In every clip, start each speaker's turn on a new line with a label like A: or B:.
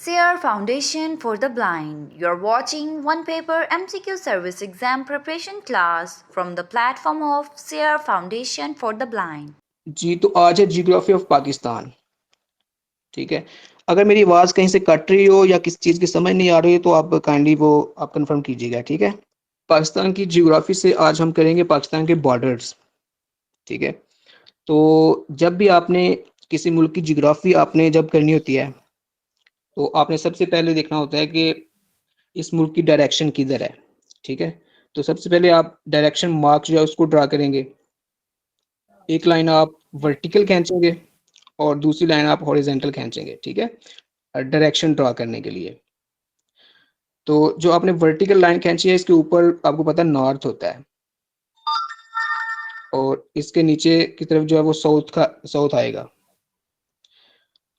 A: SEER Foundation for the Blind. You're watching one paper MCQ service exam preparation class from the platform of SEER Foundation for the Blind.
B: जी तो आज है geography of Pakistan. ठीक है, अगर मेरी आवाज कहीं से कट रही हो या किसी चीज की समझ नहीं आ रही है तो आप काइंडली वो आप कंफर्म कीजिएगा। ठीक है, पाकिस्तान की जियोग्राफी से आज हम करेंगे पाकिस्तान के बॉर्डर्स। ठीक है, तो जब भी आपने किसी मुल्क की जियोग्राफी आपने जब करनी होती है तो आपने सबसे पहले देखना होता है कि इस मुल्क की डायरेक्शन किधर है। ठीक है, तो सबसे पहले आप डायरेक्शन मार्क जो है उसको ड्रा करेंगे। एक लाइन आप वर्टिकल खींचेंगे और दूसरी लाइन आप हॉरिजेंटल खींचेंगे। ठीक है, डायरेक्शन ड्रा करने के लिए। तो जो आपने वर्टिकल लाइन खींची है इसके ऊपर आपको पता है नॉर्थ होता है और इसके नीचे की तरफ जो है वो साउथ आएगा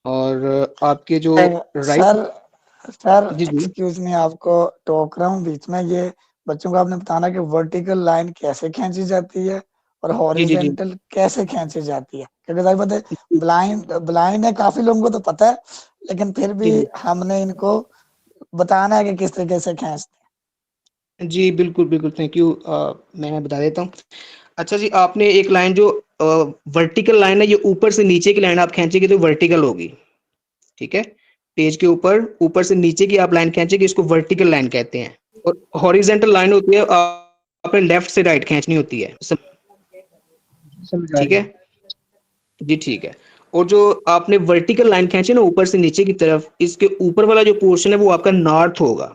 B: और आपके जो राइट।
C: सर सर
B: जी जी
C: एक्सक्यूज मी, आपको टोक रहा हूँ बीच में। ये बच्चों को आपने बताना कि वर्टिकल लाइन कैसे खींची जाती है और
B: जी जी जी
C: हॉरिजेंटल कैसे खींची जाती है, क्योंकि सारी पता है ब्लाइंड है, काफी लोगों को तो पता है, लेकिन फिर
B: जी
C: भी हमने इनको बताना है कि किस तरीके से खींचते
B: जी बिल्कुल बिल्कुल, थैंक यू। मैं बता देता हूँ। अच्छा जी, आपने एक लाइन जो वर्टिकल लाइन है ये ऊपर से नीचे की लाइन आप खींचेंगे तो वर्टिकल होगी। ठीक है, पेज के ऊपर ऊपर से नीचे की आप लाइन खींचेंगे, इसको वर्टिकल लाइन कहते हैं। और हॉरिजेंटल लाइन होती है आपने लेफ्ट से राइट खींचनी होती है।
C: समझ आ
B: ठीक
C: रही
B: है
C: है।
B: जी, ठीक है। और जो आपने वर्टिकल लाइन खींची ना ऊपर से नीचे की तरफ, इसके ऊपर वाला जो पोर्शन है वो आपका नॉर्थ होगा।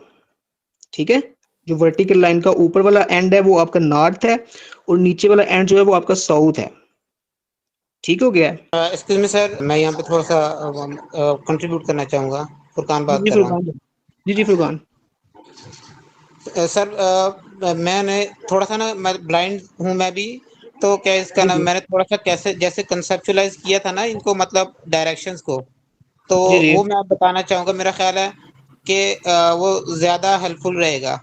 B: ठीक है, जो वर्टिकल लाइन का ऊपर वाला एंड है वो आपका नॉर्थ है और नीचे वाला एंड जो है वो आपका साउथ है। ठीक हो गया है?
D: एक्सक्यूज मी सर, मैं यहाँ पे थोड़ा सा कंट्रीब्यूट करना चाहूँगा। फुरकान
B: जी
D: बात
B: जी
D: कर रहा हूँ।
B: फुरकान, जी जी फुरकान।
D: सर मैंने थोड़ा सा ना, मैं ब्लाइंड हूँ मैं भी, तो क्या इसका
B: जी
D: ना
B: जी
D: मैंने थोड़ा सा कैसे जैसे कंसेप्चुलाइज किया था ना इनको, मतलब डायरेक्शंस को, तो
B: जी जी
D: वो मैं बताना चाहूँगा। मेरा ख्याल है कि वो ज़्यादा हेल्पफुल रहेगा।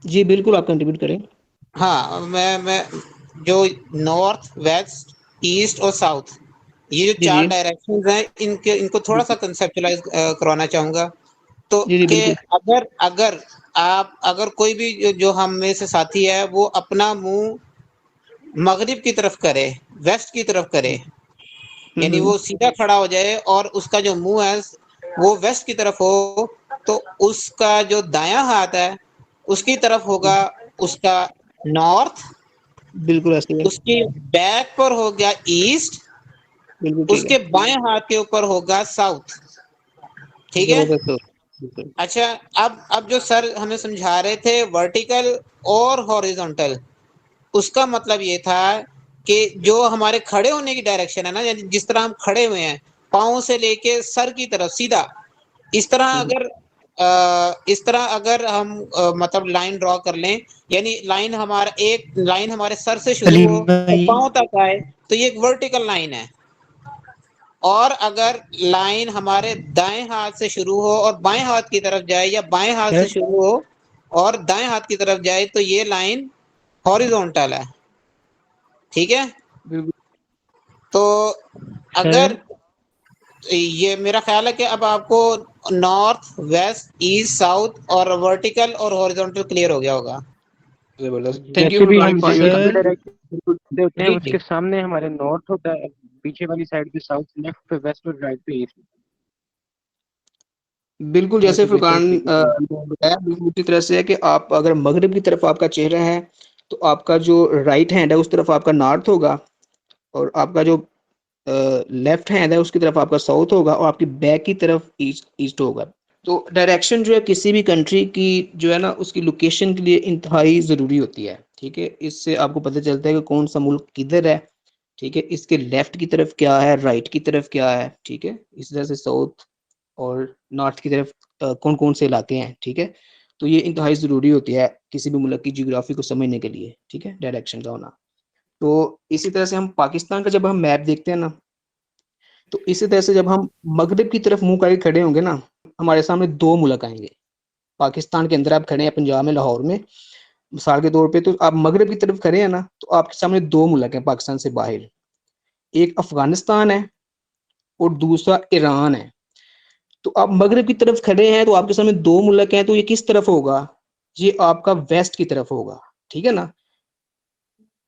B: जी बिल्कुल, आप कंट्रीब्यूट करें।
D: हाँ, मैं जो नॉर्थ, वेस्ट, ईस्ट और साउथ, ये जो
B: जी जी
D: चार डायरेक्शंस हैं, इनके इनको थोड़ा सा कंसेप्चुलाइज करवाना चाहूँगा। तो
B: जी जी
D: कि
B: बिल्कुल।
D: अगर अगर अगर कोई भी जो हम में से साथी है वो अपना मुंह मगरिब की तरफ करे, वेस्ट की तरफ करे, यानी
B: हम्म,
D: वो सीधा खड़ा हो जाए और उसका जो मुंह है वो वेस्ट की तरफ हो, तो उसका जो दायां हाथ है उसकी तरफ होगा उसका नॉर्थ,
B: बिल्कुल ऐसे ही है।
D: उसके बैक पर हो गया ईस्ट,
B: बिल्कुल ठीक
D: उसके
B: है।
D: बाएं हाथ के ऊपर होगा साउथ। ठीक है।
B: जबरदस्त हो, बिल्कुल।
D: अच्छा, अब जो सर हमें समझा रहे थे वर्टिकल और हॉरिजॉन्टल, उसका मतलब ये था कि जो हमारे खड़े होने की डायरेक्शन है ना, यानी जिस तरह हम खड़े हुए हैं, पाँव से लेके सर की तरफ सीधा, इस तरह
B: हम्म,
D: अगर इस तरह अगर हम मतलब लाइन ड्रॉ कर लें, यानी लाइन हमारा एक लाइन हमारे सर से शुरू
C: सलीम
D: हो और
C: भाई,
D: पाँव तक आए, तो ये एक वर्टिकल लाइन है। और अगर लाइन हमारे दाएं हाथ से शुरू हो और बाएं हाथ की तरफ जाए, या बाएं हाथ से शुरू हो और दाएं हाथ की तरफ जाए, तो ये लाइन हॉरिजॉन्टल है। ठीक है।
B: बिल्कुल।
D: तो अगर
C: सर
D: ये मेरा ख्याल है कि अब आपको नॉर्थ, वेस्ट, ईस्ट, साउथ और वर्टिकल और हॉरिजॉन्टल क्लियर हो गया होगा।
B: जबरदस्त, थैंक यू
E: जैसे
B: फॉर
E: भी हम जिस
B: क्लैरिफाइंग।
E: भी
C: सर
E: डायरेक्शन
B: बिल्कुल।
E: से होते हैं
D: जी जी।
E: उसके सामने हमारे नॉर्थ होता है, पीछे वाली साइड पे साउथ, लेफ्ट पे वेस्ट और राइट पे ईस्ट।
B: बिल्कुल
E: मैं
B: जैसे
E: तो जैसे
B: फुरकान
E: ठीक है।
B: ने बताया, बिल्कुल उसी तरह से है कि आप अगर मगरिब की तरफ आपका चेहरा है तो आपका जो राइट हैंड है उस तरफ आपका नॉर्थ होगा और आपका जो लेफ्ट हैंड है उसकी तरफ आपका साउथ होगा और आपकी बैक की तरफ ईस्ट ईस्ट होगा। तो डायरेक्शन जो है किसी भी कंट्री की जो है ना उसकी लोकेशन के लिए इंतहाई ज़रूरी होती है। ठीक है, इससे आपको पता चलता है कि कौन सा मुल्क किधर है। ठीक है, इसके लेफ्ट की तरफ क्या है, राइट की तरफ क्या है। ठीक है, इस तरह से साउथ और नॉर्थ की तरफ कौन कौन से इलाके हैं। ठीक है, तो ये इंतहाई ज़रूरी होती है किसी भी मुल्क की जियोग्राफी को समझने के लिए। ठीक है, डायरेक्शन का होना। तो इसी तरह से हम पाकिस्तान का जब हम मैप देखते हैं ना, तो इसी तरह से जब हम मगरिब की तरफ मुंह करके खड़े होंगे ना, हमारे सामने दो मुल्क आएंगे। पाकिस्तान के अंदर आप खड़े हैं पंजाब में, लाहौर में, मिसाल के तौर पे, तो आप मगरिब की तरफ खड़े हैं ना, तो आपके सामने दो मुल्क हैं पाकिस्तान से बाहर। एक अफगानिस्तान है और दूसरा ईरान है। तो आप मगरिब की तरफ खड़े हैं तो आपके सामने दो मुल्क हैं, तो ये किस तरफ होगा? ये आपका वेस्ट की तरफ होगा, ठीक है ना।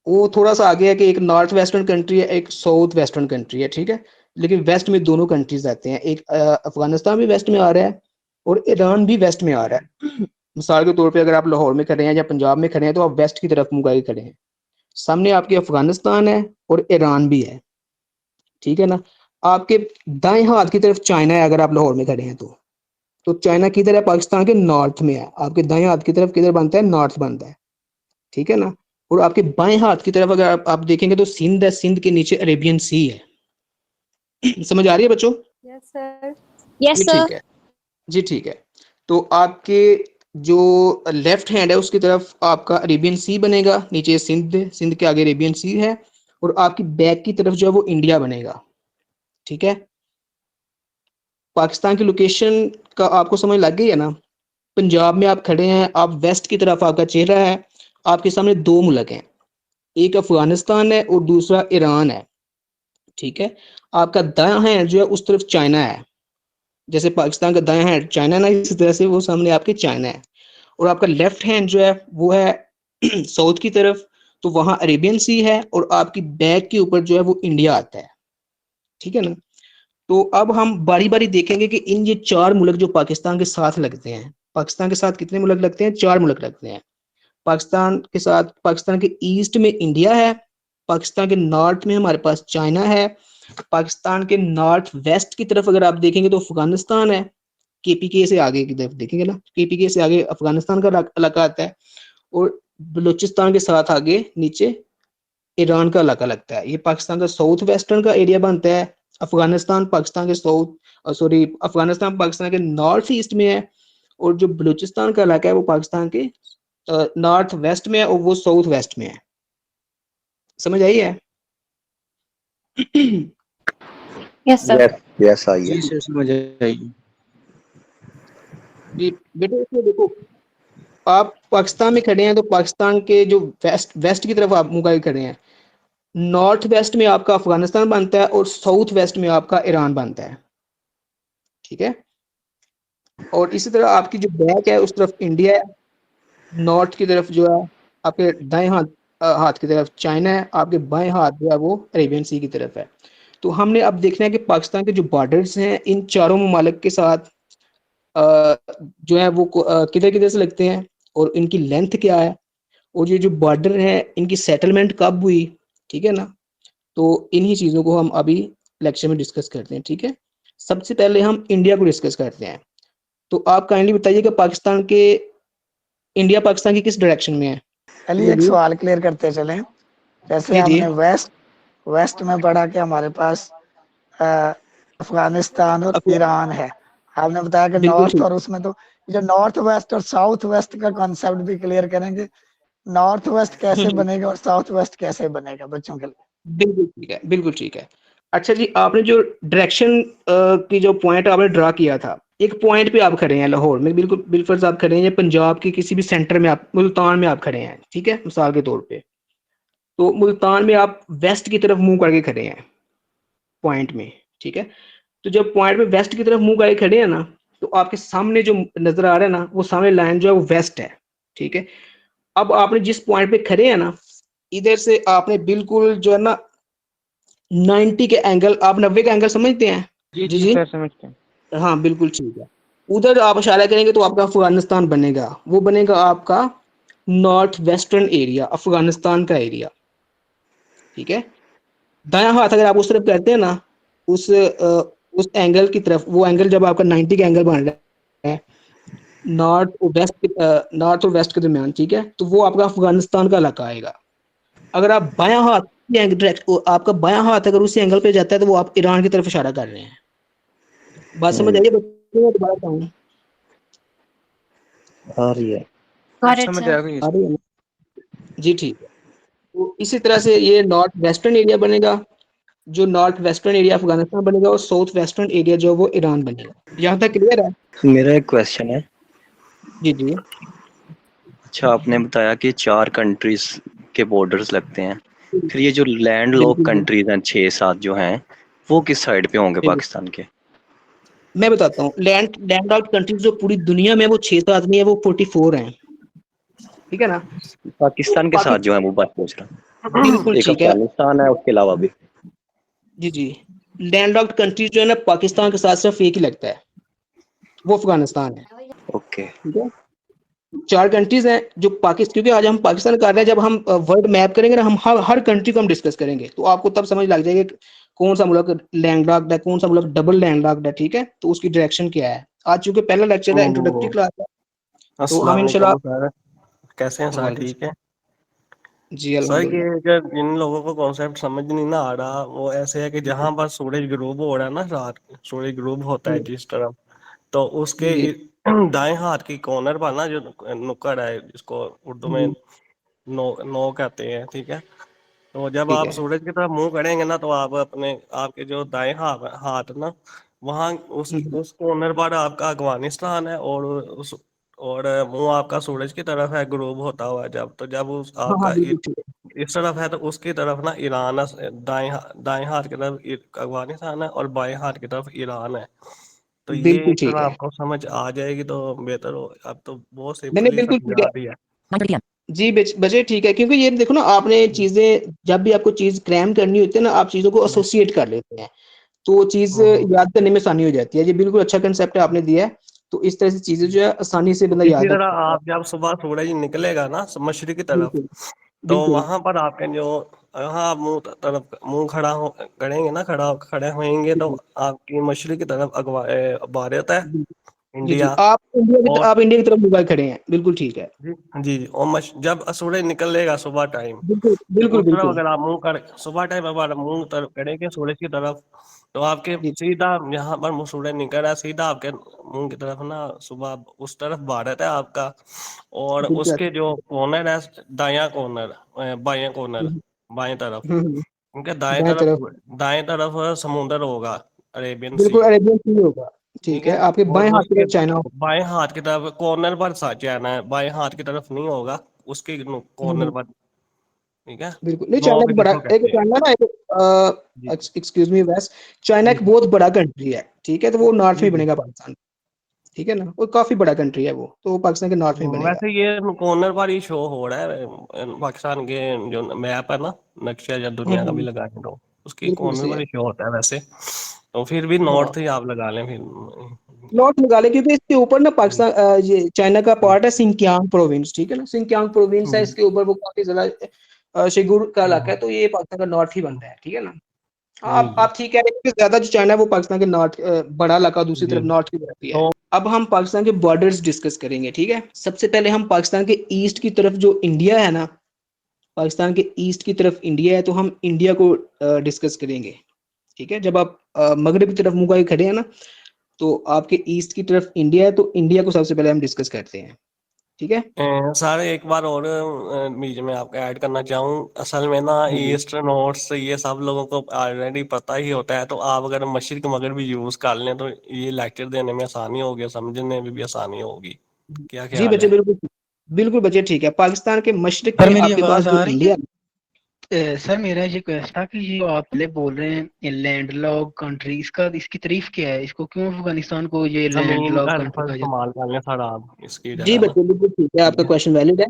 B: वो थोड़ा सा आगे है कि एक नॉर्थ वेस्टर्न कंट्री है, एक साउथ वेस्टर्न कंट्री है, ठीक है। लेकिन वेस्ट में दोनों कंट्रीज आते हैं, एक अफगानिस्तान भी वेस्ट में आ रहा है और ईरान भी वेस्ट में आ रहा है। मिसाल के तौर पे अगर आप लाहौर में खड़े हैं या पंजाब में खड़े हैं तो आप वेस्ट की तरफ मुंह करके खड़े हैं, सामने आपके अफगानिस्तान है और ईरान भी है, ठीक है ना। आपके दाएं हाथ की तरफ चाइना है, अगर आप लाहौर में खड़े हैं तो चाइना किधर है? पाकिस्तान के नॉर्थ में है। आपके दाएं हाथ की तरफ किधर बनता है? नॉर्थ बनता है, ठीक है ना। और आपके बाएं हाथ की तरफ अगर आप देखेंगे तो सिंध है, सिंध के नीचे अरेबियन सी है। समझ आ रही है बच्चों?
F: Yes sir.
B: जी ठीक है, जी ठीक है। तो आपके जो लेफ्ट हैंड है उसकी तरफ आपका अरेबियन सी बनेगा, नीचे सिंध, सिंध के आगे अरेबियन सी है, और आपकी बैक की तरफ जो है वो इंडिया बनेगा, ठीक है। पाकिस्तान की लोकेशन का आपको समझ लग गई है ना। पंजाब में आप खड़े हैं, आप वेस्ट की तरफ आपका चेहरा है, आपके सामने दो मुल्क हैं, एक अफगानिस्तान है और दूसरा ईरान है, ठीक है। आपका दायां हैंड जो है उस तरफ चाइना है, जैसे पाकिस्तान का दायां हैंड चाइना ना, इसी तरह से वो सामने आपके चाइना है। और आपका लेफ्ट हैंड जो है वो है साउथ की तरफ, तो वहां अरेबियन सी है, और आपकी बैक के ऊपर जो है वो इंडिया आता है, ठीक है ना। तो अब हम बारी बारी देखेंगे कि इन ये चार मुल्क जो पाकिस्तान के साथ लगते हैं, पाकिस्तान के साथ कितने मुल्क लगते हैं? चार मुल्क लगते हैं। पाकिस्तान के साथ, पाकिस्तान के ईस्ट में इंडिया है, पाकिस्तान के नॉर्थ में हमारे पास चाइना है, पाकिस्तान के नॉर्थ वेस्ट की तरफ अगर आप देखेंगे तो अफगानिस्तान है, केपीके से आगे की तरफ देखेंगे ना, केपीके से आगे अफगानिस्तान का इलाका आता है, और बलूचिस्तान के साथ आगे नीचे ईरान का इलाका लगता है। ये पाकिस्तान का साउथ वेस्टर्न का एरिया बनता है। अफगानिस्तान पाकिस्तान के अफगानिस्तान पाकिस्तान के नॉर्थ ईस्ट में है, और जो बलूचिस्तान का इलाका है वो पाकिस्तान के नॉर्थ वेस्ट में है, और वो साउथ वेस्ट में है। समझ आई है?
F: Yes sir.
G: यस आई है।
B: जी सर, समझ आई। जी बेटे, इसमें देखो, आप पाकिस्तान में खड़े हैं तो पाकिस्तान के जो वेस्ट की तरफ आप मुंह करके खड़े हैं, नॉर्थ वेस्ट में आपका अफगानिस्तान बनता है और साउथ वेस्ट में आपका ईरान बनता है, ठीक है। और इसी तरह आपकी जो बैक है उस तरफ इंडिया है, नॉर्थ की तरफ जो है आपके दाएं हाथ की तरफ चाइना है, आपके बाएं हाथ जो है वो अरेबियन सी की तरफ है। तो हमने अब देखना है कि पाकिस्तान के जो बॉर्डर्स हैं इन चारों ममालिक के साथ जो है वो किधर किधर से लगते हैं, और इनकी लेंथ क्या है, और ये जो बॉर्डर है इनकी सेटलमेंट कब हुई, ठीक है ना। तो इन्हीं चीज़ों को हम अभी लेक्चर में डिस्कस करते हैं, ठीक है। सबसे पहले हम इंडिया को डिस्कस करते हैं। तो आप काइंडली बताइए कि इंडिया पाकिस्तान की किस डायरेक्शन में है?
C: चलिए एक सवाल क्लियर करते चलें। जैसे
B: जी जी।
C: हमने वेस्ट में पढ़ा कि हमारे पास अफगानिस्तान और
B: अफगा-
C: ईरान है। आपने बताया कि
B: बिल्कुल
C: नॉर्थ,
B: ठीक,
C: और उसमें तो जो नॉर्थ वेस्ट और साउथ वेस्ट का कॉन्सेप्ट भी क्लियर करेंगे। नॉर्थ वेस्ट कैसे बनेगा और साउथ वेस्ट कैसे बनेगा बच्चों के लिए।
B: बिल्कुल ठीक है, बिल्कुल ठीक है। अच्छा जी, आपने जो डायरेक्शन की जो पॉइंट आपने ड्रा किया था, एक पॉइंट पे आप खड़े हैं लाहौर में, बिल्कुल बिलफर्ज आप खड़े हैं, या पंजाब के किसी भी सेंटर में, आप मुल्तान में आप खड़े हैं, ठीक है, मिसाल के तौर पे। तो मुल्तान में आप वेस्ट की तरफ मुंह करके खड़े हैं पॉइंट में, ठीक है। तो जब पॉइंट में वेस्ट की तरफ मुंह करके खड़े हैं ना, तो आपके सामने जो नजर आ रहा है ना, वो सामने लाइन जो है वो वेस्ट है, ठीक है। अब आपने जिस पॉइंट पे खड़े हैं ना, इधर से आपने बिल्कुल जो है ना 90 के एंगल, आप 90 का एंगल समझते हैं?
E: जी
B: जी
E: जी
B: जी,
E: सर, समझते हैं।
B: हाँ बिल्कुल ठीक है। उधर आप इशारा करेंगे तो आपका अफगानिस्तान बनेगा, वो बनेगा आपका नॉर्थ वेस्टर्न एरिया, अफगानिस्तान का एरिया, ठीक है। दायां हाथ अगर आप उस तरफ करते हैं ना, उस एंगल की तरफ, वो एंगल जब आपका 90 का एंगल बन रहा है नॉर्थ और वेस्ट के दरमियान, ठीक है, तो वो आपका अफगानिस्तान का इलाका आएगा। अगर आप बायां हाथ आपका बायां हाथ अगर उसी एंगल पे जाता है तो वो आप ईरान की तरफ इशारा कर रहे हैं। बात समझ आइए बच्चों, दोबारा बताऊं?
G: आ रही है।
F: गॉट इट
E: समझ
F: सर।
E: आ गई।
B: आ रही है ना? जी ठीक है। तो इसी तरह से ये नॉर्थ वेस्टर्न एरिया बनेगा, जो नॉर्थ वेस्टर्न एरिया अफगानिस्तान बनेगा, और साउथ वेस्टर्न एरिया जो वो ईरान बनेगा। यहाँ तक क्लियर है?
G: मेरा एक क्वेश्चन है।
B: जी जी।
G: अच्छा, आपने बताया कि 4 कंट्रीज के बॉर्डर्स लगते हैं, फिर ये जो लैंड लॉक
B: बिल्कुल
G: कंट्रीज हैं 6-7 जो हैं, वो किस साइड पे होंगे
B: बिल्कुल।
G: पाकिस्तान के?
B: मैं बताता हूँ, लैंडलॉक्ड कंट्रीज जो पूरी दुनिया में वो 6-7 नहीं है, वो 44 हैं, ठीक है ना।
G: पाकिस्तान के साथ जो है वो बात पूछ रहा हूँ।
B: बिल्कुल
G: एक
B: ठीक है।
G: अफगानिस्तान है, उसके अलावा भी।
B: जी जी, लैंडलॉक्ड कंट्रीज जो है ना, पाकिस्तान के साथ सिर्फ एक ही लगता है, वो अफगानिस्तान है,
G: ओके।
B: ठीक है। 4 कंट्रीज हैं जो पाकिस्तान, क्योंकि आज हम पाकिस्तान कर रहे हैं, जब हम वर्ल्ड मैप करेंगे ना, हम हर कंट्री को हम डिस्कस करेंगे, तो आपको तब समझ लग जाएगी कि कौन सा मुल्क लैंडलॉक्ड है, कौन सा मुल्क डबल लैंडलॉक्ड है, ठीक है। तो उसकी डायरेक्शन क्या है। आज चूंकि पहला लेक्चर है,
H: नहीं नहीं
B: इंट्रोडक्टरी
H: नहीं।
B: क्लास है, तो हम
H: अस्सलाम
B: इंशाल्लाह।
H: वालेकुम सर, कैसे हैं सर?
B: वालेकुम
H: ठीक है
B: जी,
H: सर। ये
B: अल्हम्दुलिल्लाह।
H: अगर जिन लोगों को कॉन्सेप्ट समझ नहीं ना आ रहा, वो ऐसे है कि जहां पर सूरज ग्रूब हो रहा है ना, रात सूरज ग्रूब होता है जिस तरफ, तो उसके
B: जी
H: दाएं हाथ की कॉर्नर पर ना जो नुक्कड़ है, जिसको उर्दू में
B: जी,
H: नो कहते हैं, ठीक है। तो जब
B: ठीक
H: आप
B: है।
H: सूरज की तरफ मुंह करेंगे ना, तो आप अपने आपके जो दाएं हाथ हाथ ना, वहाँ उस कॉर्नर पर आपका अफगानिस्तान है, और उस और मुंह आपका सूरज की तरफ है ग्रूब होता हुआ। जब उस
B: हाँ हाँ,
H: आपका
B: बिल्कुल ठीक है।
H: इस तरफ है, तो उसकी तरफ ना ईरान है, दाएं हाथ की तरफ अफगानिस्तान है, और बाएं हाथ की तरफ ईरान है। तो ये
B: बिल्कुल
H: एक
B: ठीक
H: तरह
B: है।
H: आपको समझ आ जाएगी तो बेहतर हो। अब तो बहुत
B: मैंने
H: सिंपली
B: बिल्कुल ठीक है।
H: समझा दिया।
B: जी बचे ठीक है, क्योंकि ये देखो ना, आपने चीजें जब भी आपको चीज क्रैम करनी होती है ना, आप चीजों को एसोसिएट कर लेते हैं, तो वो चीज
H: हम्म।
B: याद करने में आसानी हो जाती है। ये बिल्कुल अच्छा कंसेप्ट है आपने दिया है। तो इस तरह से चीजें जो है आसानी से
H: तो
B: बंदा
H: इसी
B: याद रख
H: तरह
B: सकता है।
H: आप जब सुबह सूरज निकलेगा ना मशरिक की तरफ,
B: बिल्कुल
H: तो
B: बिल्कुल।
H: वहां पर आपके जो यहाँ आप मुंह खड़ा हो करेंगे ना, खड़े होएंगे, तो आपकी मशरिक की तरफ भारत है,
B: जी जी,
H: इंडिया। और
B: आप इंडिया की तरफ मोबाइल खड़े हैं, बिल्कुल ठीक है।
H: जी जी जी, और जब सूरज निकलेगा सुबह टाइम,
B: बिल्कुल
H: तो
B: बिल्कुल
H: उस तरफ
B: बिल्कुल।
H: अगर आप मुंह कर सुबह टाइम अगर मुंह तरफ करेंगे सूरज की तरफ, तो आपके
B: जी
H: सीधा यहाँ पर सूरज निकल रहा है, सीधा आपके मुंह की तरफ ना, सुबह उस तरफ भारत है आपका। और
B: बिल्कुल।
H: उसके जो कॉर्नर है, दायां कॉर्नर, बायां कॉर्नर,
B: हम्म,
H: बाएं तरफ,
B: हम्म,
H: क्योंकि
B: दाएं तरफ
H: दाएं तरफ समुंदर होगा, अरेबियन सी।
B: बिल्कुल अरेबियन सी होगा,
H: ठीक
B: ठीक
H: है।
B: है। आपके
H: और
B: बाएं हाथ की
H: उसके
B: तरफ चाइना होगा।
H: बाएं हाथ की तरफ कॉर्नर पर जाना है, बाएं हाथ की तरफ नहीं होगा, उसके कॉर्नर
B: हम्म,
H: पर। ठीक है।
B: बिल्कुल। नहीं, चाइना
H: नॉर्थ
B: एक बड़ा,
H: जिसको
B: एक
H: कहते हैं।
B: चाइना ना,
H: जी
B: एक एक्सक्यूज मी वैस, चाइना
H: जी
B: एक बहुत बड़ा कंट्री है, ठीक है। तो वो नॉर्थ
H: जी
B: में
H: जी।
B: बनेगा पाकिस्तान, ठीक है ना। वो काफी बड़ा कंट्री है, वो तो पाकिस्तान के नॉर्थ में बनेगा।
H: वैसे ये कॉर्नर पर ही शो हो रहा है पाकिस्तान के जो मैप है ना, नक्शा या दुनिया का भी
B: हम्म,
H: लगाए तो उसकी
B: बिल्कुल
H: कॉर्नर
B: सही
H: पर
B: है।
H: ही शो होता है वैसे। तो फिर भी
B: हाँ,
H: नॉर्थ ही आप लगा लें फिर।
B: नॉर्थ निकाले, क्योंकि इसके ऊपर ना
H: जी
B: पाकिस्तान ये चाइना का
H: जी
B: पार्ट है सिंकियांग प्रोविंस, ठीक है ना। सिंकियांग प्रोविंस है,
H: जी।
B: इसके ऊपर वो काफी ज्यादा शिगुर का इलाका
H: हम्म,
B: है, तो ये पाकिस्तान का नॉर्थ ही बनता है, ठीक है ना।
H: जी जी
B: आप ठीक कह रहे हैं कि ज्यादा जो चाइना है वो पाकिस्तान के नॉर्थ, बड़ा इलाका दूसरी
H: जी।
B: तरफ नॉर्थ की तरफ ही है।
H: तो
B: अब हम पाकिस्तान के बॉर्डर्स डिस्कस करेंगे, ठीक है। सबसे पहले हम पाकिस्तान के ईस्ट की तरफ जो इंडिया है ना, पाकिस्तान के ईस्ट की तरफ इंडिया है, तो हम इंडिया को डिस्कस करेंगे, ठीक है। जब आप मगरब की तरफ मुंह करके खड़े हैं ना, तो आपके ईस्ट की तरफ इंडिया है, तो इंडिया को सबसे पहले हम डिस्कस करते हैं, ठीक है।
H: सर एक बार और बीच में आपको ऐड करना चाहूँ, असल में ना
B: हाँ जी।
H: ईस्ट नॉर्थ ये सब लोगों को ऑलरेडी पता ही होता है, तो आप अगर मशरिक मगरब भी यूज कर लें, तो ये लेक्चर देने में आसानी होगी, समझने में भी आसानी होगी। क्या
B: जी
H: ख्याल
B: बच्चे,
H: है?
B: बिल्कुल बिल्कुल बच्चे, ठीक है। पाकिस्तान के मशरक
I: सर
B: में
I: मेरी
B: आपके पास
I: आवाज
B: जो
I: आ रही है?
B: इंडिया।
I: सर मेरा ये क्वेश्चन था कि ये जो आप पहले बोल रहे हैं लैंडलॉक कंट्रीज का, इसकी तारीफ क्या है? इसको क्यों अफगानिस्तान को ये
H: जमीन
I: लैंडलॉक
H: का
I: कंट्री
H: लफ्ज
I: कहा जाता
H: इस्तेमाल कर लें सर आप इसकी
B: जी
H: जगह ना।
B: बच्चे, बिल्कुल ठीक है,
H: ठीक
B: आपका
H: है।
B: क्वेश्चन वैलिड है।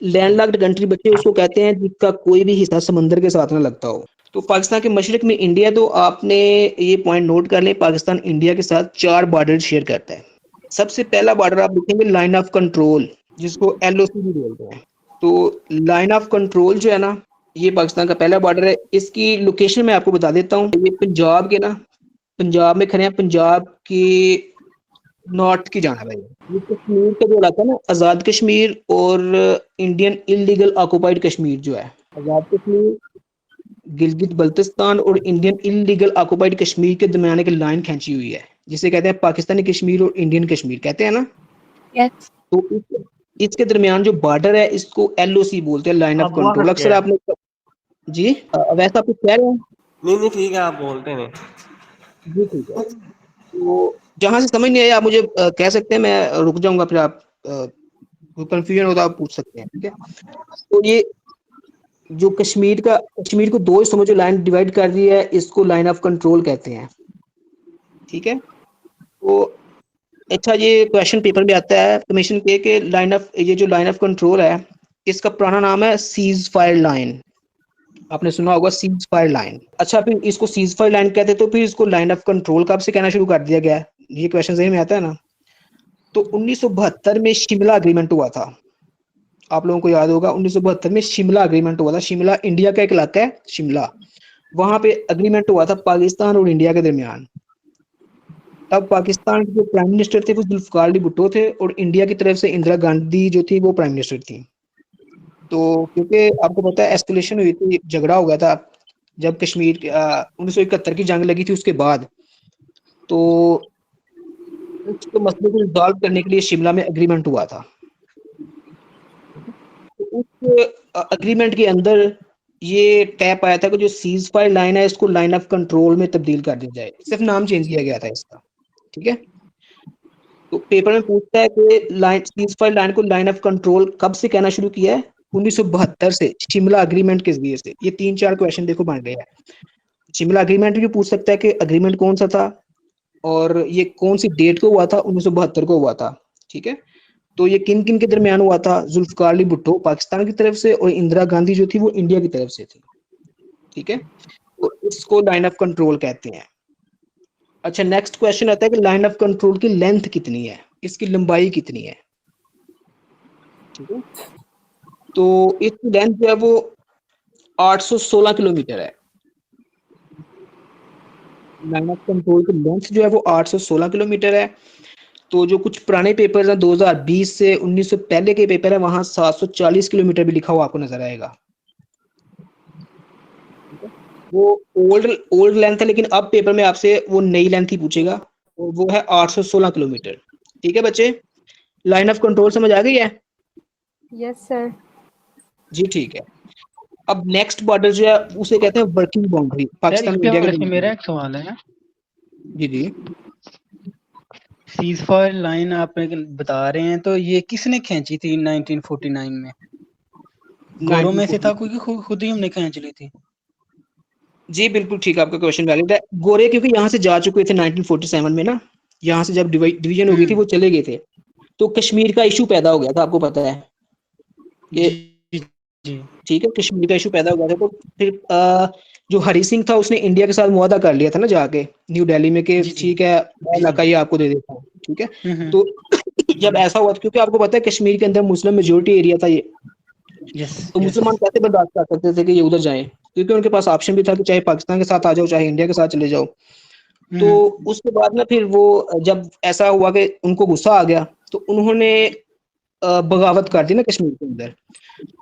B: लैंडलॉक्ड कंट्री बच्चे उसको कहते हैं जिसका कोई भी हिस्सा समंदर के साथ ना लगता हो। तो पाकिस्तान के मशरक में इंडिया, तो आपने ये पॉइंट नोट कर लें, पाकिस्तान इंडिया के साथ 4 बॉर्डर शेयर करता है। सबसे पहला बॉर्डर आप देखेंगे लाइन ऑफ कंट्रोल, जिसको एलओसी भी बोलते हैं। तो लाइन ऑफ कंट्रोल जो है ना, ये पाकिस्तान का पहला बॉर्डर है। इसकी लोकेशन मैं आपको बता देता हूँ। ये पंजाब के ना, पंजाब में खड़े हैं, पंजाब के नॉर्थ की जाना है। ये कश्मीर का जो इलाका है ना, आज़ाद कश्मीर और इंडियन इलीगल ऑक्युपाइड कश्मीर जो है, आज़ाद कश्मीर, गिलगित बल्तिस्तान और इंडियन इलीगल ऑक्युपाइड कश्मीर के दरमियान एक लाइन खींची हुई है, जिसे कहते हैं पाकिस्तानी कश्मीर और इंडियन कश्मीर कहते हैं ना।
F: Yes.
B: तो इसके दरमियान जो बॉर्डर है, इसको एलओसी बोलते हैं, लाइन ऑफ
H: अब हुआ
B: कंट्रोल।
H: फिर
B: अक्सर
H: क्या है?
B: आपने जी वैसा आप कुछ कह रहे हैं।
H: नहीं नहीं ठीक है, आप बोलते नहीं।
B: जी ठीक है। तो जहां से समझ नहीं आया, आप मुझे कह सकते हैं, मैं रुक जाऊंगा, फिर आप कंफ्यूजन होता आप पूछ सकते हैं, ठीक है। तो ये जो कश्मीर को दो हिस्सों में जो लाइन डिवाइड कर रही है, इसको लाइन ऑफ कंट्रोल कहते हैं, ठीक है। तो अच्छा, ये क्वेश्चन पेपर में आता है कमीशन के लाइन ऑफ, ये जो लाइन ऑफ कंट्रोल है इसका पुराना नाम है सीज फायर लाइन। आपने सुना होगा सीज फायर लाइन। अच्छा, फिर इसको सीज फायर लाइन कहते हैं, तो फिर इसको लाइन ऑफ कंट्रोल कब से कहना शुरू कर दिया गया है? ये क्वेश्चन सही में आता है ना। तो 1972 में शिमला एग्रीमेंट हुआ था। आप लोगों को याद होगा 1972 में शिमला एग्रीमेंट हुआ था। शिमला इंडिया का एक इलाका है शिमला, वहां पे एग्रीमेंट हुआ था पाकिस्तान और इंडिया के दरमियान। तब पाकिस्तान के जो प्राइम मिनिस्टर थे वो जुल्फकार अली भुट्टो थे और इंडिया की तरफ से इंदिरा गांधी जो थी वो प्राइम मिनिस्टर थी। तो क्योंकि आपको पता है एस्केलेशन हुई थी, झगड़ा हो गया था जब कश्मीर 1971 की जंग लगी थी उसके बाद। तो उसको मसले को रिजॉल्व करने के लिए शिमला में एग्रीमेंट हुआ था। तो उस एग्रीमेंट के अंदर ये तय पाया था कि जो सीज फायर लाइन है इसको लाइन ऑफ कंट्रोल में तब्दील कर दिया जाए, सिर्फ नाम चेंज किया गया था इसका। ठीक है, तो पेपर में पूछता है कि लाइन सीज फायर लाइन को लाइन ऑफ कंट्रोल कब से कहना शुरू किया है? 1972 से, शिमला एग्रीमेंट के जरिए से। ये 3-4 क्वेश्चन देखो बन गए हैं। शिमला एग्रीमेंट भी पूछ सकता है कि एग्रीमेंट कौन सा था और ये कौन सी डेट को हुआ था, 1972 को हुआ था। ठीक है, तो ये किन किन के दरमियान हुआ था? जुल्फकार अली भुट्टो पाकिस्तान की तरफ से और इंदिरा गांधी जो थी वो इंडिया की तरफ से थी। ठीक है, तो इसको लाइन ऑफ कंट्रोल कहते हैं। अच्छा, नेक्स्ट क्वेश्चन आता है कि लाइन ऑफ कंट्रोल की लेंथ कितनी है, इसकी लंबाई कितनी है? ठीक है, तो इसकी लेंथ जो है वो 816 किलोमीटर है। लाइन ऑफ कंट्रोल की लेंथ जो है वो 816 किलोमीटर है। तो जो कुछ पुराने पेपर्स हैं 2020 से 1900 पहले के पेपर है वहां 740 किलोमीटर भी लिखा हुआ आपको नजर आएगा। वो ओल्ड लेंथ है, लेकिन अब पेपर में आपसे वो नई लेंथ ही पूछेगा और वो है 816 किलोमीटर। ठीक है बच्चे, लाइन ऑफ कंट्रोल समझ आ गई है?
F: Yes sir.
B: जी ठीक है। अब नेक्स्ट बॉर्डर जो है उसे कहते हैं working boundary, Pakistan
I: sir
B: India के
I: इसमें
B: दरमियान।
I: मेरा एक सवाल है।
B: जी जी,
I: सीज फायर लाइन आप बता रहे हैं, तो ये किसने खींची थी 1949 में? गोरों में से था कोई कि खुद ही हमने खींच ली थी?
B: जी बिल्कुल ठीक, आपका क्वेश्चन वैलिड है। गोरे क्योंकि यहाँ से जा चुके थे 1947 में ना, यहाँ से जब डिवीजन हो गई थी वो चले गए थे, तो कश्मीर का इशू पैदा हो गया था, आपको पता है ये।
I: जी
B: ठीक है, कश्मीर का इशू पैदा हो गया था। तो फिर जो हरी सिंह था उसने इंडिया के साथ मुआहदा कर लिया था ना जाके न्यू दिल्ली में कि ठीक है इलाका ये आपको दे देता हूँ। ठीक है, तो जब ऐसा हुआ, क्योंकि आपको पता है कश्मीर के अंदर मुस्लिम मेजोरिटी एरिया था ये, तो मुसलमान कैसे बर्दाश्त कर सकते थे कि ये उधर जाए, क्योंकि उनके पास ऑप्शन भी था कि चाहे पाकिस्तान के साथ आ जाओ चाहे इंडिया के साथ चले जाओ। तो उसके बाद ना फिर वो जब ऐसा हुआ कि उनको गुस्सा आ गया तो उन्होंने बगावत कर दी ना कश्मीर के अंदर।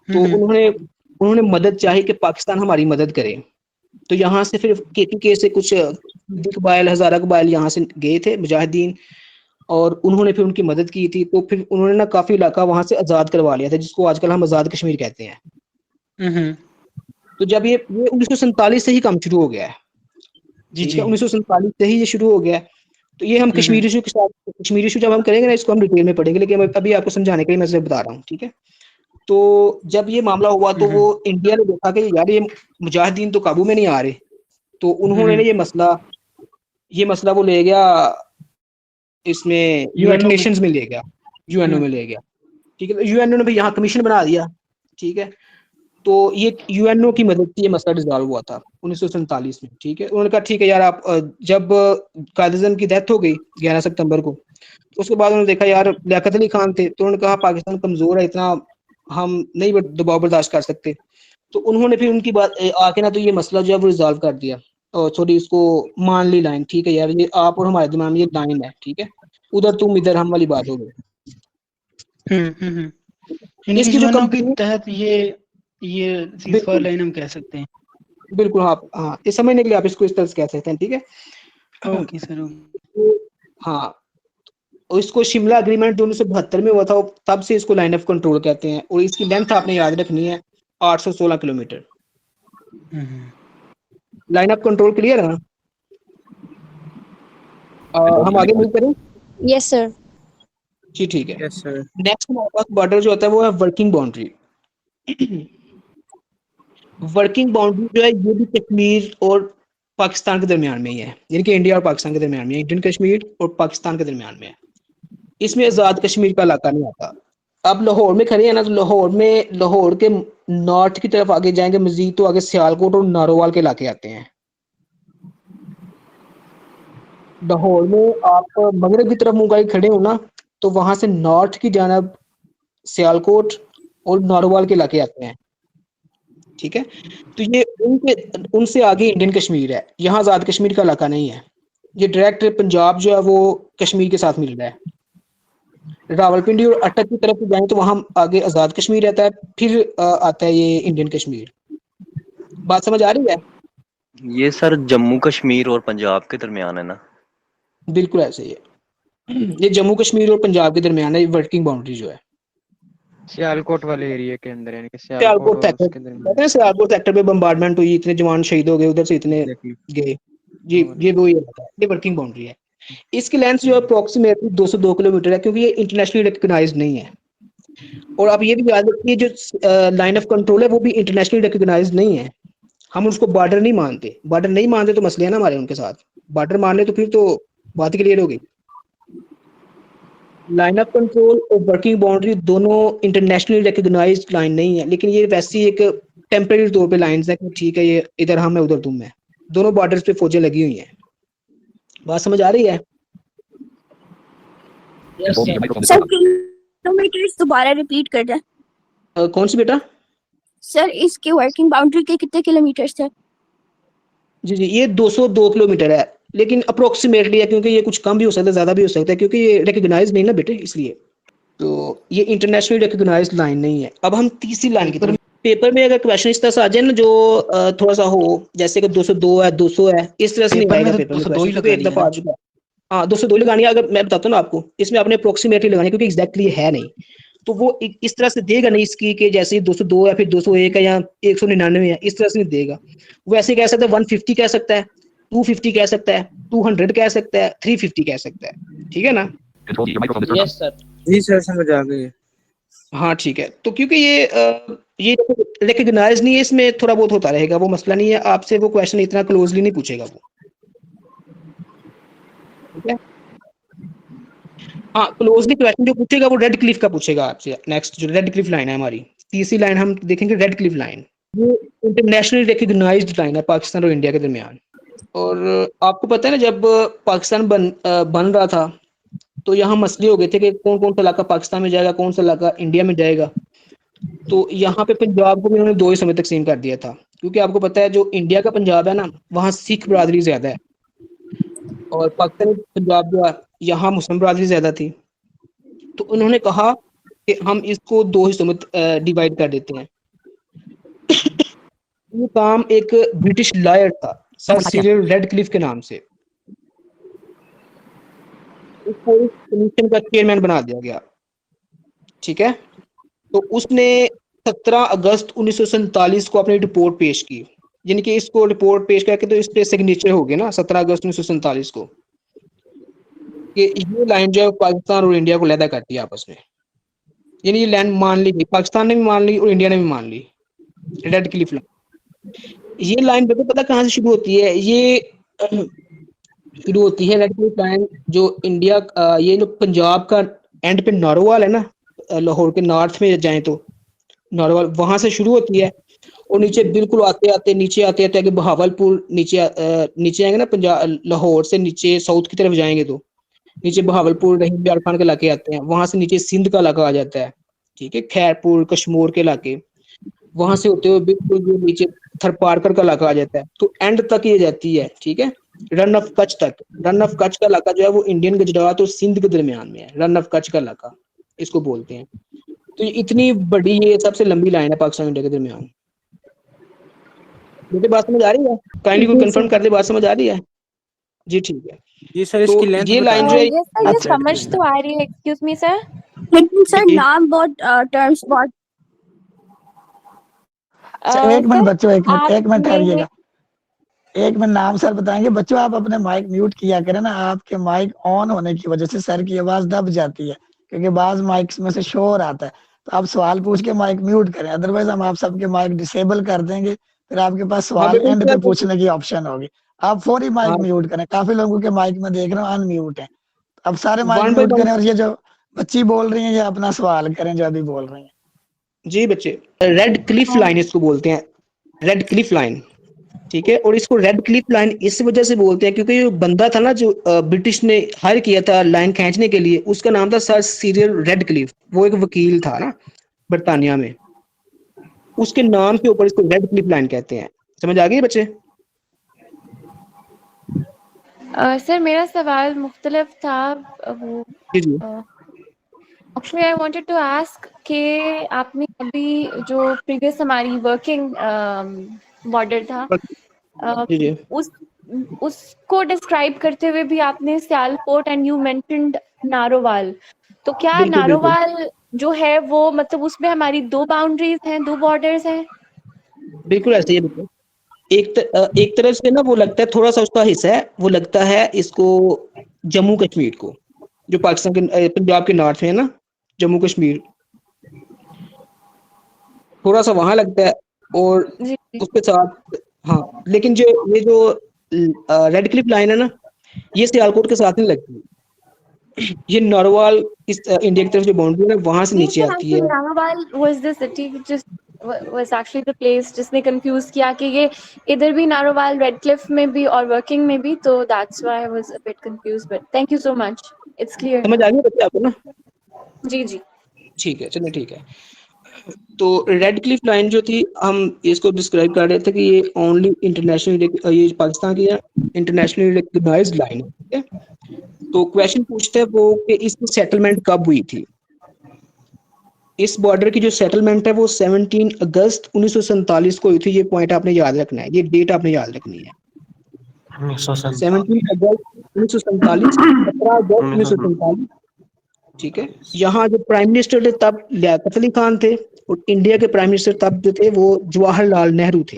B: तो उन्होंने मदद चाही कि पाकिस्तान हमारी मदद करे। तो यहाँ से फिर KPK से कुछ कबाइल, हजारा कबाइल यहाँ से गए थे मुजाहिदीन, और उन्होंने फिर उनकी मदद की थी। तो फिर उन्होंने ना काफी इलाका वहां से आजाद करवा लिया था, जिसको आजकल हम आजाद कश्मीर कहते हैं। तो जब ये 1947 से ही काम शुरू हो गया है। ठीक है, 1947 से ही ये शुरू हो गया है। तो ये हम कश्मीर इशू के साथ, कश्मीर इशू जब हम करेंगे ना इसको हम डिटेल में पढ़ेंगे, लेकिन अभी आपको समझाने के लिए मैं सिर्फ बता रहा हूँ। ठीक है, तो जब ये मामला हुआ तो वो इंडिया ने देखा कि यार ये मुजाहिदीन तो काबू में नहीं आ रहे, तो उन्होंने ये मसला वो ले गया इसमें यूनाइटेड नेशंस में ले गया, यूएनओ में ले गया। ठीक है, यूएनओ ने भी यहाँ कमीशन बना दिया। ठीक है, तो ये यूएनओ की मदद से ये मसला रिजॉल्व हुआ था 1947 में। ठीक है, उन्होंने कहा ठीक है यार, आप जब कायद आज़म की डेथ हो गई 11 सितंबर को, तो उसके बाद उन्होंने देखा यार लियाकत अली खान थे, तो उन्होंने कहा पाकिस्तान कमजोर है, इतना हम नहीं दबाव बर्दाश्त कर सकते। तो उन्होंने फिर उनकी बात आके ना तो ये मसला जो है वो रिजॉल्व कर दिया और थोड़ी उसको मान ली लाइन। ठीक है यार, ये आप और हमारे दिमाग में ये लाइन है, ठीक है, उधर तुम इधर हम वाली बात हो गई।
I: इसकी जो के तहत ये सीज़फायर लाइन हम कह सकते हैं।
B: बिल्कुल, हाँ, ये समझने के लिए आप इसको इस तरह से कह सकते हैं। ठीक है,
I: ओके सर।
B: हाँ, और इसको शिमला एग्रीमेंट जो 1972 में हुआ था तब से इसको लाइन ऑफ कंट्रोल कहते हैं, और इसकी लेंथ आपने याद रखनी है 816 kilometre. Line of control clear है ना? हम आगे मूव करें?
F: Yes sir.
B: जी ठीक है।
D: Yes sir.
B: नेक्स्ट हमारे पास बॉर्डर जो होता है वो है वर्किंग बाउंड्री। वर्किंग बाउंड्री जो है ये भी कश्मीर और पाकिस्तान के दरमियान में ही है, यानी कि इंडिया और पाकिस्तान के दरमियान में, इंडियन कश्मीर और पाकिस्तान के दरमियान में है। इसमें आज़ाद कश्मीर का इलाका नहीं आता। अब लाहौर में खड़े हैं ना, तो लाहौर के नॉर्थ की तरफ आगे जाएंगे मजीद तो आगे सियालकोट और नारोवाल के इलाके आते हैं। लाहौर में आप मगरब की तरफ मुंह करके खड़े हो ना, तो वहां से नॉर्थ की जानब सियालकोट और नारोवाल के इलाके आते हैं, ठीक है। तो ये उनसे आगे इंडियन कश्मीर है, यहाँ आज़ाद कश्मीर का इलाका नहीं है। ये डायरेक्ट पंजाब जो है वो कश्मीर के साथ मिल रहा है। रावलपिंडी और अटक की तरफ जाएं तो वहां आगे आज़ाद कश्मीर रहता है, फिर आता है ये इंडियन कश्मीर। बात समझ आ रही है?
G: ये सर जम्मू कश्मीर और पंजाब के दरमियान है ना?
B: बिल्कुल ऐसे ही है। ये जम्मू कश्मीर और पंजाब के दरमियान है, वर्किंग बाउंड्री जो है
E: सियालकोट वाले एरिया के अंदर, यानी कि
B: सियालकोट
E: और
B: सेक्टर,
E: उसके दरमियान।
B: कहते हैं सियालकोट सेक्टर पे बम्बार्डमेंट हुई, इतने जवान शहीद हो गए, उधर से इतने गए जी, ये वो ये वर्किंग बाउंड्री है। इसकी लेंथ जो अप्रोक्सीमेटली 202 किलोमीटर है, क्योंकि ये इंटरनेशनली रिकॉग्नाइज्ड नहीं है। और आप ये भी याद रखिए जो लाइन ऑफ कंट्रोल है वो भी इंटरनेशनली रिकॉग्नाइज्ड नहीं है। हम उसको बॉर्डर नहीं मानते, तो मसले है ना हमारे उनके साथ। बॉर्डर मान ले तो फिर तो बात क्लियर हो गई। लाइन ऑफ कंट्रोल और वर्किंग बाउंड्री दोनों इंटरनेशनली रिकॉग्नाइज्ड लाइन नहीं है, लेकिन ये वैसी एक टेम्परेरी तौर पे लाइंस है कि ठीक है ये इधर हम है उधर तुम है, दोनों बॉर्डर्स पे फौजें लगी हुई हैं। बात समझ आ रही है?
F: सर किलोमीटर दोबारा रिपीट कर दें।
B: कौन सी बेटा?
F: सर इसके वर्किंग बाउंड्री के कितने किलोमीटर है?
B: जी ये 202 किलोमीटर है, लेकिन अप्रोक्सीमेटली है, क्योंकि ये कुछ कम भी हो सकता है ज्यादा भी हो सकता है, क्योंकि ये रिकॉग्नाइज नहीं ना बेटे, इसलिए तो ये इंटरनेशनली रिकॉग्नाइज्ड लाइन नहीं है। अब हम तीसरी लाइन की तरफ, पेपर में अगर क्वेश्चन इस तरह से आ जाए ना जो थोड़ा सा हो, जैसे कि 202 है 200 है, इस तरह से नहीं आएगा पेपर में क्वेश्चन, क्योंकि एक दफा आ चुका है। हाँ 202 लगानी है, अगर मैं बताता हूँ ना आपको, इसमें आपने अप्रोक्सीमेटली लगानी है, क्योंकि एग्जैक्टली है नहीं, तो वो इस तरह से देगा नहीं इसकी कि जैसे 202 है फिर 201 है या 199 है, इस तरह से नहीं देगा। वो ऐसे कह सकता है 150 कह सकता है, 250 कह सकता है, 200 कह सकता है, 350 कह सकता है, ठीक है ना?
E: यस सर, जी सर समझ आ गई।
B: हाँ ठीक है। तो क्योंकि ये रिकॉग्नाइज नहीं है, इसमें थोड़ा बहुत होता रहेगा, वो मसला नहीं है, आपसे वो क्वेश्चन इतना क्लोजली नहीं पूछेगा वो, ठीक है? हाँ क्लोजली क्वेश्चन जो पूछेगा वो रेड क्लिफ का पूछेगा आपसे। नेक्स्ट जो रेड क्लिफ लाइन है हमारी, तीसरी लाइन हम देखेंगे रेड क्लिफ लाइन, ये इंटरनेशनली रिकॉग्नाइज्ड लाइन है पाकिस्तान और इंडिया के दरमियान। और आपको पता है ना जब पाकिस्तान बन रहा था तो यहाँ मसले हो गए थे कि कौन कौन सा इलाका पाकिस्तान में जाएगा, कौन सा इलाका इंडिया में जाएगा। तो यहाँ पे पंजाब को भी उन्होंने 2 हिस्सों में तकसीम कर दिया था, क्योंकि आपको पता है जो इंडिया का पंजाब है ना, वहाँ सिख बरादरी ज्यादा है, और पाकिस्तानी पंजाब जो है यहाँ मुस्लिम बरादरी ज्यादा थी। तो उन्होंने कहा कि हम इसको 2 हिस्सों में डिवाइड कर देते हैं। ये काम एक ब्रिटिश लॉयर था सर सिरिल रेडक्लिफ के नाम से, उसको इस कमीशन का चेयरमैन बना दिया गया, ठीक है। तो उसने 17 अगस्त 1947 को अपनी रिपोर्ट पेश की, यानी कि इसको रिपोर्ट पेश करके तो इस पे सिग्नेचर हो गए ना 17 अगस्त 1947 को, कि ये लाइन जो है पाकिस्तान और इंडिया को अलग करती है आपस में, यानी ये लाइन मान ली गई, पाकिस्तान ने भी मान ली और इंडिया ने भी मान ली, रेड क्लिफ लाइन। ये लाइन देखो पता कहाँ से शुरू होती है, ये शुरू होती है रेड क्लिफ लाइन जो इंडिया ये जो पंजाब का एंड पे नारोवाल है ना, लाहौर के नॉर्थ में जाए तो नारोवाल वहां से शुरू होती है, और नीचे बिल्कुल आते आते नीचे आते आते आगे बहावलपुर नीचे नीचे आएंगे ना, पंजाब लाहौर से नीचे साउथ की तरफ जाएंगे तो नीचे बहावलपुर रहीम ब्यार खान के इलाके आते हैं, वहां से नीचे सिंध का इलाका आ जाता है, ठीक है, खैरपुर कश्मीर के इलाके, वहां से होते हुए बिल्कुल जो नीचे थरपारकर का इलाका आ जाता है, तो एंड तक ये जाती है, ठीक है, रन ऑफ कच्छ तक। रन ऑफ कच्छ का इलाका जो है वो इंडियन गुजरात और सिंध के दरमियान में है, रन ऑफ कच्छ का इलाका इसको बोलते हैं। तो इतनी बड़ी ये सबसे लंबी लाइन है पाकिस्तान इंडिया के दरमियान। मुझे बात समझ आ रही है? काइंडली कोई कंफर्म कर दे, बात समझ आ रही है? जी ठीक है
E: जी सर, इसकी लेंथ
B: ये लाइन जो है
F: ये सर ये समझ तो आ रही है, एक्सक्यूज मी सर, लेकिन सर नाम बहुत टर्म्स बहुत
C: एक मिनट बच्चों, एक मिनट
F: आप
C: ठहरिएगा, एक मिनट नाम सर बताएंगे। बच्चों आप अपने माइक म्यूट किया करें ना, आपके माइक ऑन होने की वजह से सर की आवाज दब जाती है, क्योंकि बाज माइक्स में से शोर आता है। तो आप सवाल पूछ के माइक म्यूट करें, अदरवाइज हम आप सबके माइक डिसेबल कर देंगे, फिर आपके पास सवाल एंड पे पूछने की ऑप्शन होगी। आप फौरी माइक
B: हाँ
C: म्यूट करें, काफी लोगों के माइक में देख रहा हूँ अनम्यूट है। अब सारे mic
B: one by
C: mute
B: one.
C: करें और ये जो बच्ची बोल रही है ये अपना सवाल करें जो अभी बोल रही है।
B: जी बच्चे, रेड क्लिफ लाइन इसको बोलते हैं, रेड क्लिफ लाइन, ठीक है। और इसको रेड क्लिफ लाइन इस वजह से बोलते हैं क्योंकि जो बंदा था ना, जो ब्रिटिश ने हायर किया था लाइन खींचने के लिए, उसका नाम था सर सीरियल रेड क्लिफ। वो एक वकील था ना बरतानिया में, उसके नाम के ऊपर इसको रेड क्लिफ लाइन कहते हैं। समझ आ गई बच्चे?
F: सर मेरा सवाल मुख्तलिफ था। वो
B: जी जी
F: actually I wanted to ask कि आपने अभी जो प्रीवियस हमारी वर्किंग बॉर्डर था
B: जी जी
F: उस उसको डिस्क्राइब करते हुए भी आपने Sialkot and you mentioned Narowal, तो क्या
B: बिल्कुल बिल्कुल
F: नारोवाल जो है वो मतलब उसमें हमारी दो बाउंड्रीज हैं, दो बॉर्डर्स हैं?
B: बिल्कुल ऐसे ही है बिल्कुल। एक तरफ से ना वो लगता है, थोड़ा सा उसका हिस्सा है, वो लगता है इसको जम्मू कश्मीर को, जो पाकिस्तान के पंजाब के नॉर्थ में है ना, जम्मू कश्मीर, थोड़ा सा वहां लगता है। और
F: जी
B: उसके साथ हाँ, लेकिन जो ये जो रेड क्लिफ लाइन है ना, ये सियालकोट के साथ नहीं लगती। ये नरवाल इस इंडिया की तरफ जो बाउंड्री है ना, वहां से
F: नहीं
B: नीचे
F: सर,
B: आती
F: एक्चुअली
B: है।
F: Narowal was the city just was actually the place जिसने कंफ्यूज किया कि ये इधर भी नारोवाल रेड क्लिफ में भी और वर्किंग में भी, तो that's why I was a bit confused, but thank you so much, it's clear
B: समझ
F: now।
B: आ गई बच्चे आपको ना?
F: जी जी
B: ठीक है, चलिए ठीक है। तो रेड क्लिफ लाइन जो थी, हम इसको डिस्क्राइब कर रहे थे कि ये ओनली इंटरनेशनल, ये पाकिस्तान की इंटरनेशनली रिकॉग्नाइज्ड लाइन है, ठीक है। तो क्वेश्चन पूछते हैं वो कि इसकी सेटलमेंट कब हुई थी। इस बॉर्डर की जो सेटलमेंट है वो 17 अगस्त 1947 को हुई थी। ये पॉइंट आपने याद रखना है, ये डेट आपने याद रखनी है। 17 अगस्त 1947, 17 अगस्त 1947, ठीक है। यहाँ जो प्राइम मिनिस्टर थे तब लियाकत अली खान थे, और इंडिया के प्राइम मिनिस्टर तब जो थे वो जवाहरलाल नेहरू थे।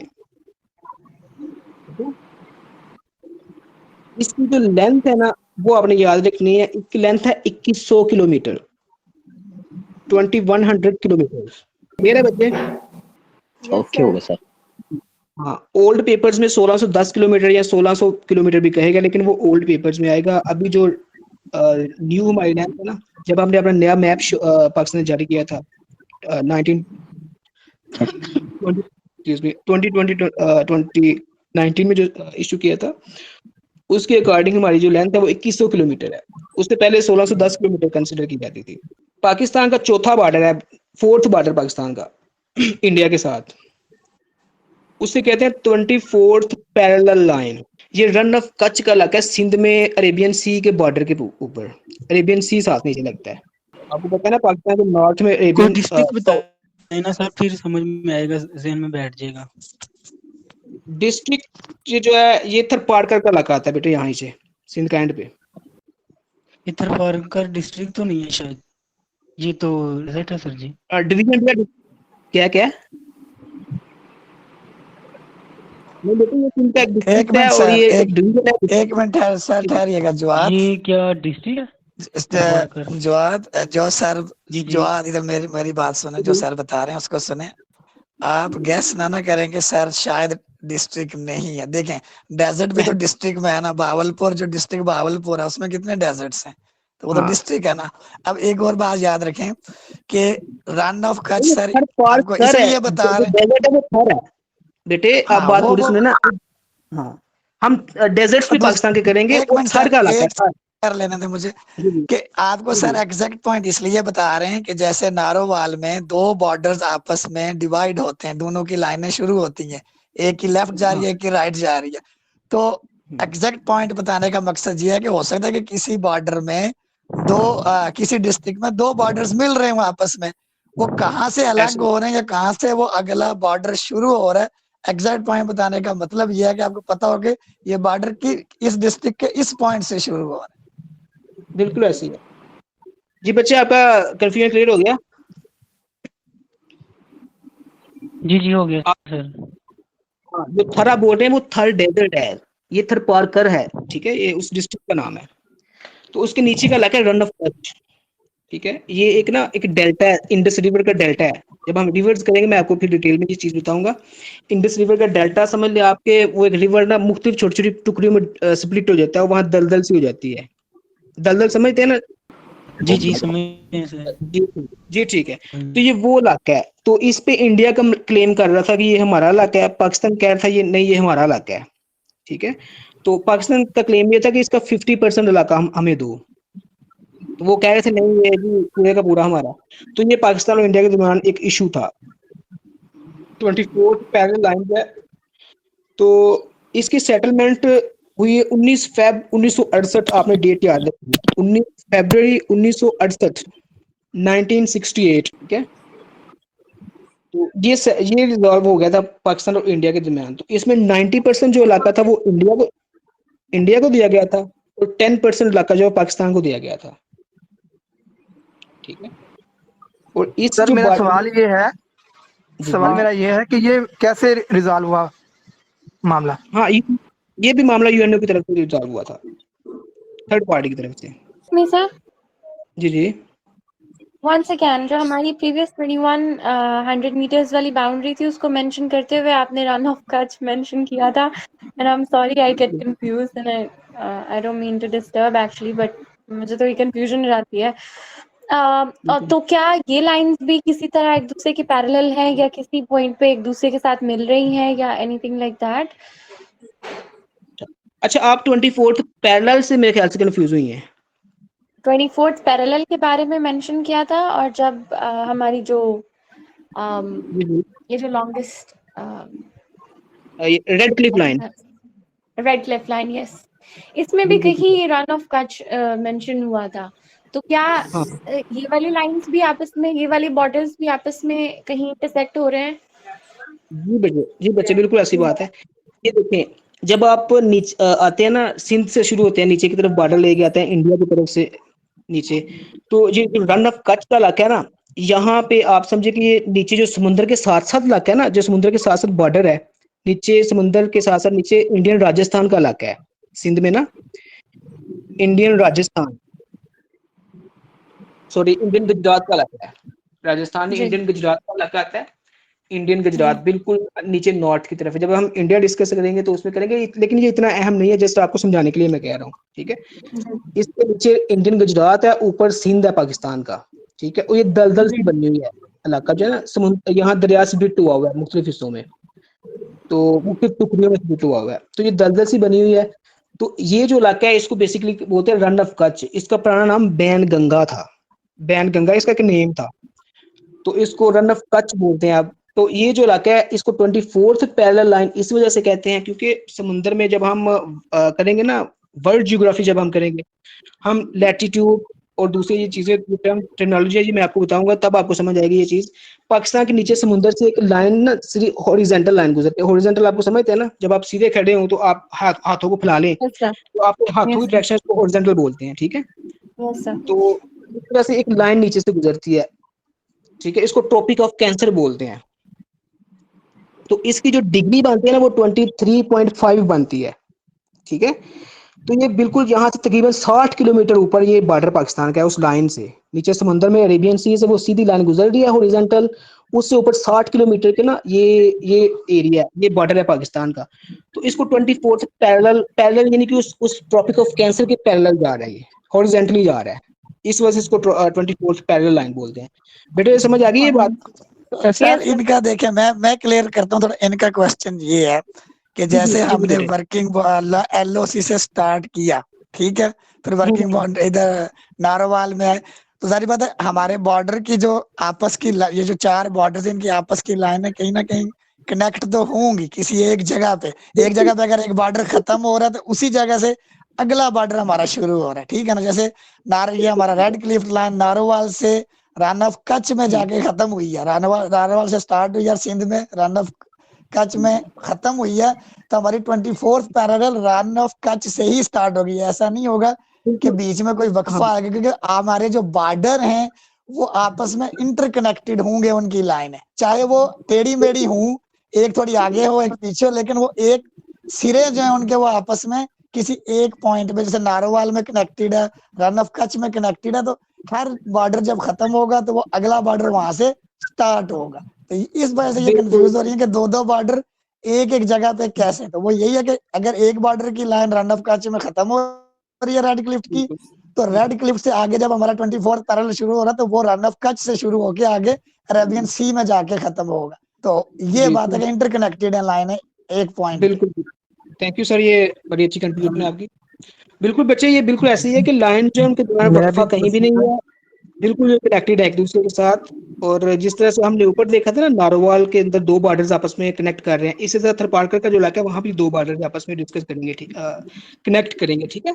B: इसकी जो लेंथ है ना, वो आपने याद रखनी है। इसकी लेंथ है 2100 किलोमीटर, 2100 किलोमीटर। मेरे बच्चे,
G: ओके हो गया सर।
B: हाँ, ओल्ड पेपर्स में 1610 किलोमीटर या 1600 किलोमीटर भी कहेगा, लेकिन वो ओल्ड पेपर्स में आएगा। अभी जो न्यू हमारी लैंड है ना, जब हमने अपना नया मैप पाकिस्तान ने जारी किया था 2019 में जो इशू किया था, उसके अकॉर्डिंग हमारी जो लेंथ है वो 2100 किलोमीटर है। उससे पहले 1610 किलोमीटर कंसिडर की जाती थी। पाकिस्तान का चौथा बॉर्डर है, फोर्थ बॉर्डर पाकिस्तान का इंडिया के साथ, उसे कहते हैं 24th पैरेलल लाइन। ये रन ऑफ कच्छ का इलाका है, सिंध में अरेबियन सी के बॉर्डर के ऊपर। अरेबियन सी साथ नीचे लगता है। आपको पता है ना, पाकिस्तान के नॉर्थ में
I: कोई
B: अरेबियन
I: डिस्ट्रिक्ट बताए ना सर, फिर समझ में आएगा, ज़हन में बैठ जाएगा।
B: डिस्ट्रिक्ट ये जो है, ये थरपारकर का इलाका आता है बेटे, यहाँ से सिंध का एंड पे।
I: ये थरपारकर डिस्ट्रिक्ट तो नहीं है शायद, ये तो रिजल्ट है सर जी।
B: डिवीजन क्या क्या नहीं बेटे, ये सिंध का एक
C: एक
B: डिस्ट्रिक्ट है
C: मिनट
B: और
C: सर,
B: ये एक डिवीजन है।
C: एक मिनट सर ठहरिएगा। जवाद,
I: ये क्या डिस्ट्रिक्ट है?
C: जवाद, जो सर,
I: जी जी
C: जवाद इधर मेरी बात सुने, जो सर बता रहे हैं उसको सुने। आप गैस ना करेंगे सर, शायद डिस्ट्रिक्ट नहीं है। देखें, डेजर्ट भी तो डिस्ट्रिक्ट में है ना। भावलपुर, जो डिस्ट्रिक्ट भावलपुर है, उसमें कितने डेजर्ट्स हैं, तो वो तो
B: हाँ।
C: डिस्ट्रिक्ट है ना। अब एक और बात याद रखें कि run of Kutch sir
B: Tharparkar
C: आपको
B: है,
C: इसलिए बता
B: जो
C: रहे हैं।
B: डेजर्ट है वो थर है बेटे। आप
C: हाँ,
B: बात
C: वो
B: पूरी सुने ना। हाँ, हम डेजर्ट्स भी पाकिस्तान के करेंगे,
C: एक
B: और
C: मिनट
B: थर
C: सर,
B: का इलाका
C: एक
B: है।
C: कर लेने दे मुझे
B: जी जी
C: कि आपको
B: जी
C: सर
B: जी।
C: एग्जैक्ट पॉइंट इसलिए बता रहे हैं कि जैसे नारोवाल में दो बॉर्डर्स आपस में डिवाइड होते हैं, दोनों की लाइनें शुरू होती हैं, एक की लेफ्ट जा रही है, एक की राइट जा रही है। तो एग्जैक्ट पॉइंट बताने का मकसद ये है कि हो सकता है कि किसी बॉर्डर में किसी डिस्ट्रिक्ट में दो बॉर्डर्स मिल रहे हो आपस में, वो कहाँ से अलग हो रहे हैं या कहाँ से वो अगला बॉर्डर शुरू हो रहा है। एग्जैक्ट पॉइंट बताने का मतलब यह है कि आपको पता हो कि ये बॉर्डर की इस डिस्ट्रिक्ट के इस पॉइंट से शुरू हो रहा है।
B: बिल्कुल ऐसी है जी बच्चे। आपका कंफ्यूजन क्लियर हो गया?
I: जी जी हो गया सर।
B: हाँ, जो थर आप बोल रहे हैं वो थर डेजर्ट है, ये थरपारकर है, ठीक है। ये उस डिस्ट्रिक्ट का नाम है। तो उसके नीचे का इलाका है रन ऑफ कच्छ, ठीक है, ये एक ना एक डेल्टा है, इंडस रिवर का डेल्टा है। जब हम रिवर्स करेंगे मैं आपको फिर डिटेल में ये चीज बताऊंगा। इंडस रिवर का डेल्टा समझ लिया आपके, वो एक रिवर ना मुख्तलिफ छोटी छोटी टुकड़ियों में स्प्लिट हो जाता है, वहां दलदल सी हो जाती है। दलदल समझते हैं ना?
I: जी समझ सर।
B: जी जी ठीक है। तो ये वो इलाका है, तो इस पे इंडिया का क्लेम कर रहा था कि ये हमारा इलाका है, पाकिस्तान कह रहा था ये नहीं ये हमारा इलाका है। ठीक है, तो पाकिस्तान का क्लेम ये था कि इसका 50% इलाका हमें दो, तो वो कह रहे थे नहीं ये भी पूरे का पूरा हमारा। तो ये पाकिस्तान और इंडिया के दरमियान एक इशू था। 24 पैरेलल लाइन है, तो इसकी सेटलमेंट हुई 19 फेब 1968। आपने डेट याद रखी, 19 फरवरी 1968, 1968। ठीक है, तो ये रिजॉल्व हो गया था पाकिस्तान और इंडिया के दरमियान। तो इसमें 90% जो इलाका था वो इंडिया को दिया गया था, और 10% इलाका जो पाकिस्तान को दिया गया था। ठीक है, और इस
J: सर
B: जो
J: मेरा सवाल ये है, सवाल
B: हाँ
J: मेरा ये है कि ये कैसे रिजॉल्व हुआ मामला?
B: हाँ, ये भी मामला यूएनओ की तरफ से रिजॉल्व हुआ था, थर्ड पार्टी की तरफ से।
F: में सर
B: जी जी
F: once again जो हमारी previous 2100 meters वाली boundary थी उसको mention करते हुए आपने run of Kutch mention किया था, and I'm sorry I get confused and I don't mean to disturb actually, but मुझे तो ये confusion हो जाती है। और तो क्या ये लाइंस भी किसी तरह एक दूसरे के पैरेलल हैं या किसी पॉइंट पे एक दूसरे के साथ मिल रही हैं या एनीथिंग लाइक दैट?
B: अच्छा, आप 24th पैरेलल से मेरे ख्याल से कंफ्यूज हुई हैं।
F: 24th पैरेलल के बारे में मेंशन किया था, और जब हमारी जो ये जो longest
B: red Cliff line,
F: yes, इसमें भी कहीं रन ऑफ कच्छ मेंशन हुआ था। तो क्या ये वाली लाइंस भी आपस में, ये वाली बॉर्डर्स भी आपस में कहीं इंटरसेक्ट हो रहे हैं?
B: जी बच्चे बिल्कुल ऐसी बात है। ये देखें, जब आप नीचे आते हैं ना, सिंध से शुरू होते हैं, नीचे की तरफ बॉर्डर लेके आते हैं इंडिया की तरफ से नीचे, तो ये रन ऑफ कच्छ का इलाका है ना, यहाँ पे आप समझे कि ये नीचे जो समुद्र के साथ साथ इलाका है ना, जो समुद्र के साथ साथ बॉर्डर है, नीचे समुद्र के साथ साथ नीचे इंडियन राजस्थान का इलाका है, सिंध में ना, Indian Rajasthan, sorry Indian Gujarat का इलाका है। राजस्थान में इंडियन गुजरात का इलाका आता है, इंडियन गुजरात बिल्कुल नीचे नॉर्थ की तरफ है। जब हम इंडिया डिस्कस करेंगे तो उसमें करेंगे, लेकिन ये इतना अहम नहीं है, जस्ट आपको समझाने के लिए मैं कह रहा हूँ। ठीक है, इसके नीचे इंडियन गुजरात है, ऊपर सिंध है पाकिस्तान का। ठीक है, और ये दलदल से बनी हुई है इलाका जो है ना, समुद्र यहाँ दरिया से स्प्लिट हुआ हुआ है मुख्तलिफ हिस्सों में, तो मुख्तलिफ टुकड़ियों में स्प्लिट हुआ हुआ है, तो ये दलदल सी बनी हुई है। तो ये जो इलाका है इसको बेसिकली बोलते हैं रन ऑफ कच्छ। इसका पुराना नाम बैन गंगा था, बैन गंगा इसका एक नेम था, तो इसको रन ऑफ कच्छ बोलते हैं अब। तो ये जो इलाका है इसको 24th पैरेलल लाइन इस वजह से कहते हैं क्योंकि समुद्र में जब हम करेंगे ना वर्ल्ड जियोग्राफी, जब हम करेंगे हम लैटिट्यूड और दूसरी ये चीजें टेक्नोलॉजी है, ये मैं आपको बताऊंगा तब आपको समझ आएगी ये चीज। पाकिस्तान के नीचे समुद्र से एक लाइन ना हॉरिजॉन्टल लाइन गुजरती है। हॉरिजॉन्टल आपको समझते हैं ना, जब आप सीधे खड़े हो तो आप हाथों को फैला लें, तो आपको हाथों की डायरेक्शन को हॉरिजॉन्टल बोलते हैं। ठीक है, तो इस तरह से एक लाइन नीचे से गुजरती है। ठीक है, इसको ट्रॉपिक ऑफ कैंसर बोलते हैं। तो इसकी जो डिग्री बनती है ना वो 23.5 बनती है। ठीक है, तो ये बिल्कुल यहाँ से तकरीबन 60 किलोमीटर ऊपर ये बॉर्डर पाकिस्तान का है। उस लाइन से नीचे समुद्र में अरेबियन सी से वो सीधी लाइन गुजर रही है हॉरिजॉन्टल, उससे ऊपर 60 किलोमीटर के ना ये एरिया, ये बॉर्डर है पाकिस्तान का। तो इसको 24th पैरेलल यानी कि उस ट्रॉपिक ऑफ कैंसर के पैरेलल जा रहा है, ये हॉरिजॉन्टली जा रहा है, इस वजह से इसको 24th पैरेलल लाइन बोलते हैं। बेटे समझ आ गई ये बात?
C: सर इनका देखें, मैं क्लियर करता हूँ थोड़ा। इनका क्वेश्चन ये है कि जैसे हमने वर्किंग LOC से स्टार्ट किया, ठीक है, फिर वर्किंग बॉन्ड इधर नारोवाल में है, तो सारी बात है हमारे बॉर्डर की जो आपस की ये जो 4 बॉर्डर इनकी आपस की लाइन है कहीं ना कहीं कनेक्ट तो होंगी किसी एक जगह पे। एक जगह पे अगर एक बॉर्डर खत्म हो रहा है तो उसी जगह से अगला बॉर्डर हमारा शुरू हो रहा है। ठीक है ना, जैसे ये हमारा रेड क्लिफ लाइन नारोवाल से रन ऑफ कच्छ में जाके खत्म हुई है, नारोवाल से स्टार्ट हुई है, सिंध में रन ऑफ कच्छ में खत्म हुई है, तो हमारी 24th parallel run of Kutch से ही स्टार्ट होगी। ऐसा नहीं होगा कि बीच में कोई वक्फा आ गया, क्योंकि हमारे जो बॉर्डर हैं वो आपस में इंटरकनेक्टेड होंगे, उनकी लाइन है, चाहे वो टेढ़ी मेढ़ी हों, एक थोड़ी आगे हो एक पीछे हो, लेकिन वो एक सिरे जो है उनके वो आपस में किसी एक पॉइंट पे, जैसे नारोवाल में कनेक्टेड है, रन ऑफ कच्छ में कनेक्टेड है, तो हर बॉर्डर जब खत्म होगा तो वो अगला बॉर्डर वहां से स्टार्ट होगा। तो इस वजह से ये कंफ्यूज हो रही है कि दो दो बॉर्डर एक एक जगह पे कैसे। तो वो यही है कि अगर एक बॉर्डर की लाइन रन ऑफ कच्छ में खत्म हो रही है रेड क्लिफ की, तो रेड क्लिफ से आगे जब हमारा 24 पैरेलल शुरू हो रहा है तो वो रन ऑफ कच्छ से शुरू होके आगे अरेबियन सी में जाके खत्म होगा। तो ये बात है कि इंटरकनेक्टेड है लाइन है एक पॉइंट।
B: बिल्कुल, थैंक यू सर, ये बड़ी अच्छी कंट्रीब्यूशन है आपकी। बिल्कुल बच्चे, ये बिल्कुल ऐसे ही है कि लाइन जो है उनके दौरान
J: मेरा
B: वक्फा
J: भी
B: कहीं भी नहीं है, बिल्कुल ये कनेक्टेड है एक दूसरे के साथ। और जिस तरह से हमने ऊपर देखा था ना, नारोवाल के अंदर दो बॉर्डर्स आपस में कनेक्ट कर रहे हैं, इसी तरह थरपारकर का जो इलाका है वहां भी दो बॉर्डर्स आपस में डिस्कस करेंगे, ठीक, कनेक्ट करेंगे, ठीक है।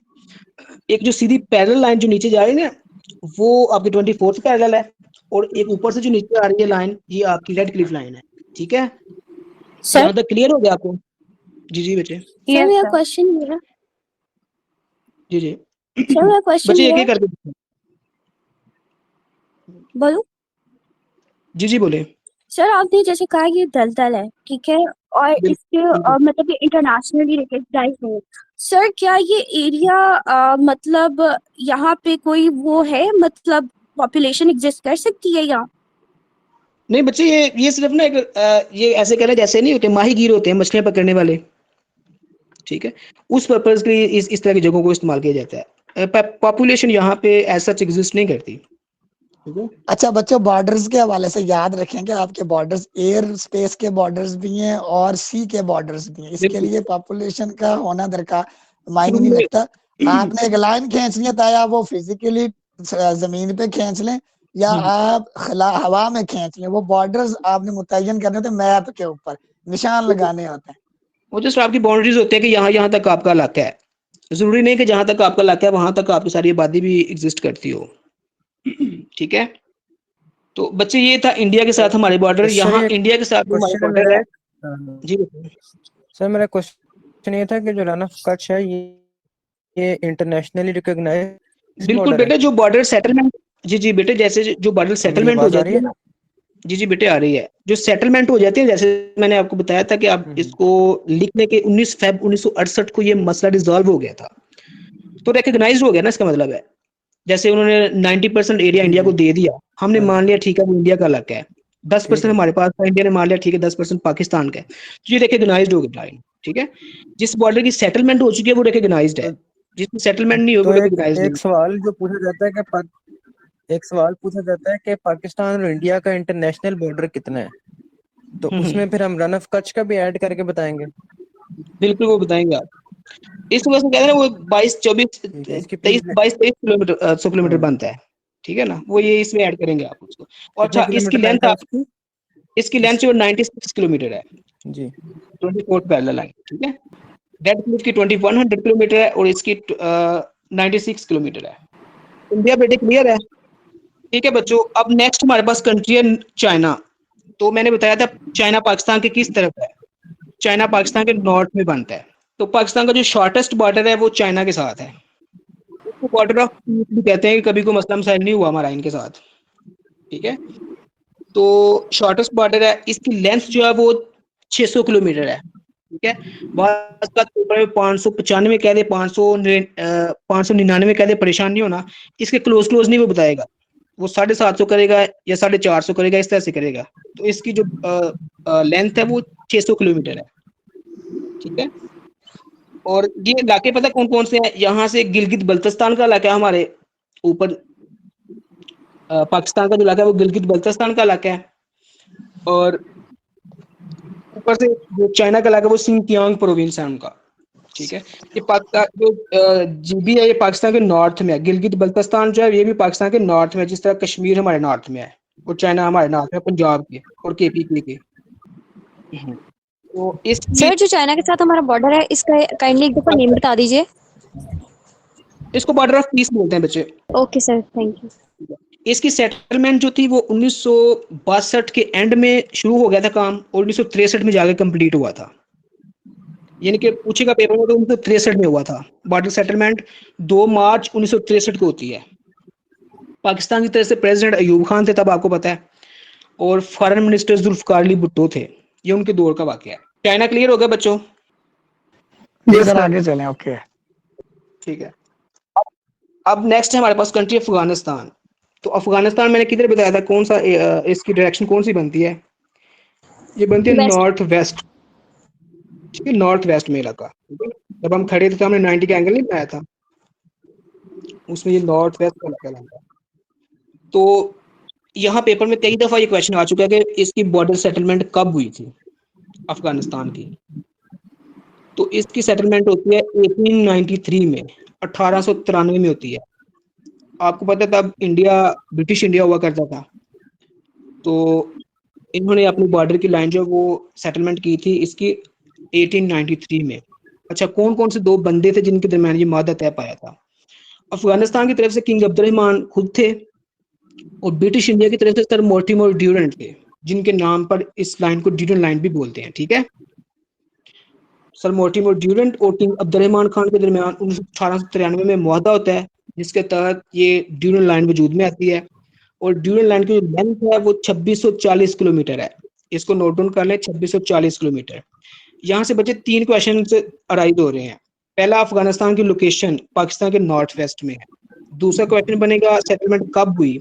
B: एक जो सीधी पैरेलल लाइन जो नीचे जा रही है ना, वो आपकी 24 पैरेलल है, और एक ऊपर से जो नीचे आ रही है लाइन, ये आपकी रेड क्लिफ लाइन है, ठीक है।
K: सर
B: यहाँ तक क्लियर हो गया आपको? जी जी बच्चे,
K: सर मेरा क्वेश्चन ये है,
B: जी जी
K: सर मेरा क्वेश्चन
B: बच्चे
K: ये
B: एक
K: है,
B: एक करके
K: बोलूं?
B: जी जी बोले।
K: सर आपने जैसे कहा ये दलदल है, ठीक है, और इसके मतलब ये इंटरनेशनली रिकग्नाइज है। सर क्या ये एरिया मतलब यहाँ पे कोई वो है, मतलब पॉपुलेशन एग्जिस्ट कर सकती है यहाँ?
B: नहीं बच्चे, ये सिर्फ ना एक ये ऐसे कह रहे हैं जैसे नहीं होते माहीगीर होते हैं मछलियां पकड़ने वाले, ठीक है, उस पर्पज के लिए इस तरह की जगहों को इस्तेमाल किया जाता है। पॉपुलेशन यहाँ पे ऐसा एग्जिस्ट नहीं करती।
C: अच्छा बच्चों, बॉर्डर्स के हवाले से याद रखें कि आपके बॉर्डर्स एयर स्पेस के बॉर्डर्स भी हैं और सी के बॉर्डर्स भी हैं। इसके लिए पॉपुलेशन का होना दरकार मायने नहीं रखता। आपने एक लाइन खींचनी है, चाहे आप वो फिजिकली जमीन पे खींच लें या आप हवा में खींच लें, वो बॉर्डर्स आपने मुतय्यन करने होते हैं मैप के ऊपर, निशान लगाने होते हैं।
B: वो जस्ट आपकी बाउंड्रीज होती है कि यहाँ तक आपका इलाका है, जरूरी नहीं कि जहां तक आपका इलाका है वहां तक आपकी सारी आबादी भी एग्जिस्ट करती हो, ठीक है। तो बच्चे ये था इंडिया के साथ हमारे बॉर्डर, यहाँ इंडिया के साथ हमारे बॉर्डर है। जी
L: सर मेरा क्वेश्चन ये था कि जो रन ऑफ कच्छ है ये इंटरनेशनली रिकॉग्नाइज्ड
B: बिल्कुल बेटे, जो बॉर्डर सेटलमेंट, जी जी बेटे, जैसे जो बॉर्डर सेटलमेंट हो जाती है ना, जी जी बेटे आ रही है, जो सेटलमेंट हो जाती है, जैसे मैंने आपको बताया था कि आप इसको लिखने के 19 फेब 1968 को ये मसला रिजॉल्व हो गया था, तो रिकॉग्नाइज्ड हो गया ना, इसका मतलब है जैसे उन्होंने 90% एरिया इंडिया को दे दिया, हमने मान लिया ठीक है वो इंडिया का इलाका है, 10% हमारे पास था, इंडिया ने मान लिया ठीक है 10% पाकिस्तान का है, तो ये रिकॉग्नाइज्ड हो गया लाइन, ठीक है। जिस बॉर्डर की सेटलमेंट हो चुकी है वो रिकॉग्नाइज्ड है, जिसकी सेटलमेंट नहीं होगी वो रिकॉग्नाइज्ड नहीं।
L: एक सवाल जो पूछा जाता है कि एक सवाल पूछा जाता है कि पाकिस्तान और इंडिया का इंटरनेशनल बॉर्डर कितना है, तो उसमें फिर हम रन ऑफ कच्छ का भी ऐड करके बताएंगे।
B: बिल्कुल वो बताएंगे आप, इस वजह से कहते हैं वो 22 किलोमीटर बनता है, ठीक है ना, वो ये इसमें ऐड करेंगे आप उसको। और अच्छा इसकी लेंथ आपकी, इसकी लेंथ जो 96 किलोमीटर है
L: जी,
B: 24 पैरेलल लाइन, ठीक है। रेड क्लिफ की 2100 किलोमीटर है और इसकी 96 किलोमीटर है। इंडिया बेटे क्लियर है? ठीक है बच्चों, अब नेक्स्ट हमारे पास कंट्री है चाइना। तो मैंने बताया था चाइना पाकिस्तान के किस तरफ है, चाइना पाकिस्तान के नॉर्थ में बनता है। तो पाकिस्तान का जो शॉर्टेस्ट बॉर्डर है वो चाइना के साथ है, उसको बॉर्डर ऑफ पीस भी कहते हैं, कभी कोई मसला मसाइल नहीं हुआ हमारा इनके साथ, ठीक है। तो शॉर्टेस्ट बॉर्डर है, इसकी लेंथ जो है वो 600 किलोमीटर है, ठीक है। 595 कह दे, 599 कह दे, परेशान नहीं होना, इसके क्लोज नहीं वो बताएगा, वो 750 करेगा या 450 करेगा, इस तरह से करेगा। तो इसकी जो लेंथ है वो 600 किलोमीटर है, ठीक है। और ये इलाके पता कौन कौन से हैं, यहाँ से गिलगित बल्तिस्तान का इलाका है हमारे ऊपर, पाकिस्तान का जो इलाका है वो गिलगित बल्तिस्तान का इलाका है, और ऊपर से जो चाइना का इलाका है वो सिंकियांग प्रोविंस है उनका, ठीक है। ये पाकिस्तान जो जीबी है ये पाकिस्तान के नॉर्थ में है, गिलगित बल्तिस्तान जो है ये भी पाकिस्तान के नॉर्थ में है, जिस तरह कश्मीर हमारे नॉर्थ में है और चाइना हमारे नॉर्थ में, पंजाब के और केपीके के। तो इस
K: सर जो चाइना के साथ हमारा बॉर्डर है इसका काइंडली एक दफा नेम बता दीजिए।
B: इसको बॉर्डर ऑफ पीस बोलते हैं बच्चे।
K: Okay sir, thank you.
B: इसकी सेटलमेंट जो थी वो 1962 के एंड में शुरू हो गया था काम, और 1963 में जाकर कंप्लीट हुआ था, यानी कि पूछेगा पेपर में तो 1963 में हुआ था। बॉर्डर सेटलमेंट 2 मार्च 1963 को होती है। पाकिस्तान की तरफ से प्रेसिडेंट अयूब खान थे तब, आपको पता है, और फॉरेन मिनिस्टर जुल्फकार अली भुट्टो थे, ये उनके दौर का वाकया है। चाइना क्लियर हो गया बच्चों?
C: जी सर, आगे चलें। ओके
B: ठीक है। अब नेक्स्ट है हमारे पास कंट्री अफगानिस्तान। तो अफगानिस्तान मैंने किधर बताया था, कौन सा इसकी डायरेक्शन कौन सी बनती है, ये बनती है
K: वेस्ट।
B: नॉर्थ वेस्ट, ठीक है, नॉर्थ वेस्ट में इलाका, ठीक है। जब हम खड़े थे तो हमने 90 का एंगल नहीं बनाया था, उसमें ये नॉर्थ वेस्ट का इलाका आता है। तो यहाँ पेपर में कई दफा ये क्वेश्चन आ चुका है कि इसकी बॉर्डर सेटलमेंट कब हुई थी अफगानिस्तान की। तो इसकी सेटलमेंट होती है 1893 में, 1893 में होती है। आपको पता है तब इंडिया ब्रिटिश इंडिया हुआ करता था, तो इन्होंने अपनी बॉर्डर की लाइन जो वो सेटलमेंट की थी इसकी 1893 में। अच्छा, कौन कौन से दो बंदे थे जिनके दरमियान ये मादा तय पाया था? अफगानिस्तान की तरफ से किंग अब्दुर्रहमान खुद थे, और ब्रिटिश इंडिया की तरफ से सर मोर्टिमर ड्यूरेंट थे, जिनके नाम पर इस लाइन को ड्यूरेंट लाइन भी बोलते हैं, ठीक है। सर मोर्टिमर ड्यूरेंट और किंग अब्दुर्रहमान खान के दरमियान 1893 में मुआहदा होता है, जिसके तहत ये ड्यूरेंट लाइन वजूद में आती है। और ड्यूरेंट लाइन की जो लेंथ है वो 2640 किलोमीटर है। इसको नोट डाउन कर लें, 2640 किलोमीटर। यहाँ से बच्चे 3 क्वेश्चन अराइज हो रहे हैं। पहला, अफगानिस्तान की लोकेशन पाकिस्तान के नॉर्थ वेस्ट में है। दूसरा क्वेश्चन बनेगा सेटलमेंट कब हुई,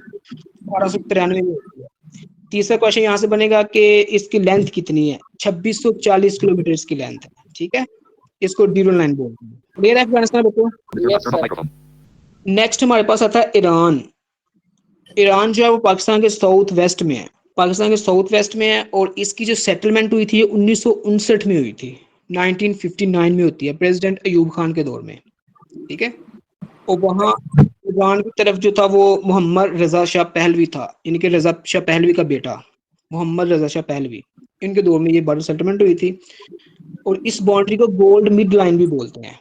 B: 1893 में हुई है। तीसरा क्वेश्चन यहाँ से बनेगा कि इसकी लेंथ कितनी है, 2640 किलोमीटर इसकी लेंथ है, ठीक है। इसको ड्यूरेंट लाइन बोलते हैं। क्लियर है अफगानिस्तान बच्चों? नेक्स्ट हमारे पास आता है ईरान। ईरान जो है वो पाकिस्तान के साउथ वेस्ट में है, पाकिस्तान के साउथ वेस्ट में है, और इसकी जो सेटलमेंट हुई थी 1959 में हुई थी, 1959 में होती है, प्रेसिडेंट अयूब खान के दौर में, ठीक है। और वहाँ ईरान की तरफ जो था वो मोहम्मद रजा शाह पहलवी था, इनके रजा शाह पहलवी का बेटा मोहम्मद रजा शाह पहलवी, इनके दौर में ये बॉर्डर सेटलमेंट हुई थी। और इस बाउंड्री को गोल्ड मिड लाइन भी बोलते हैं,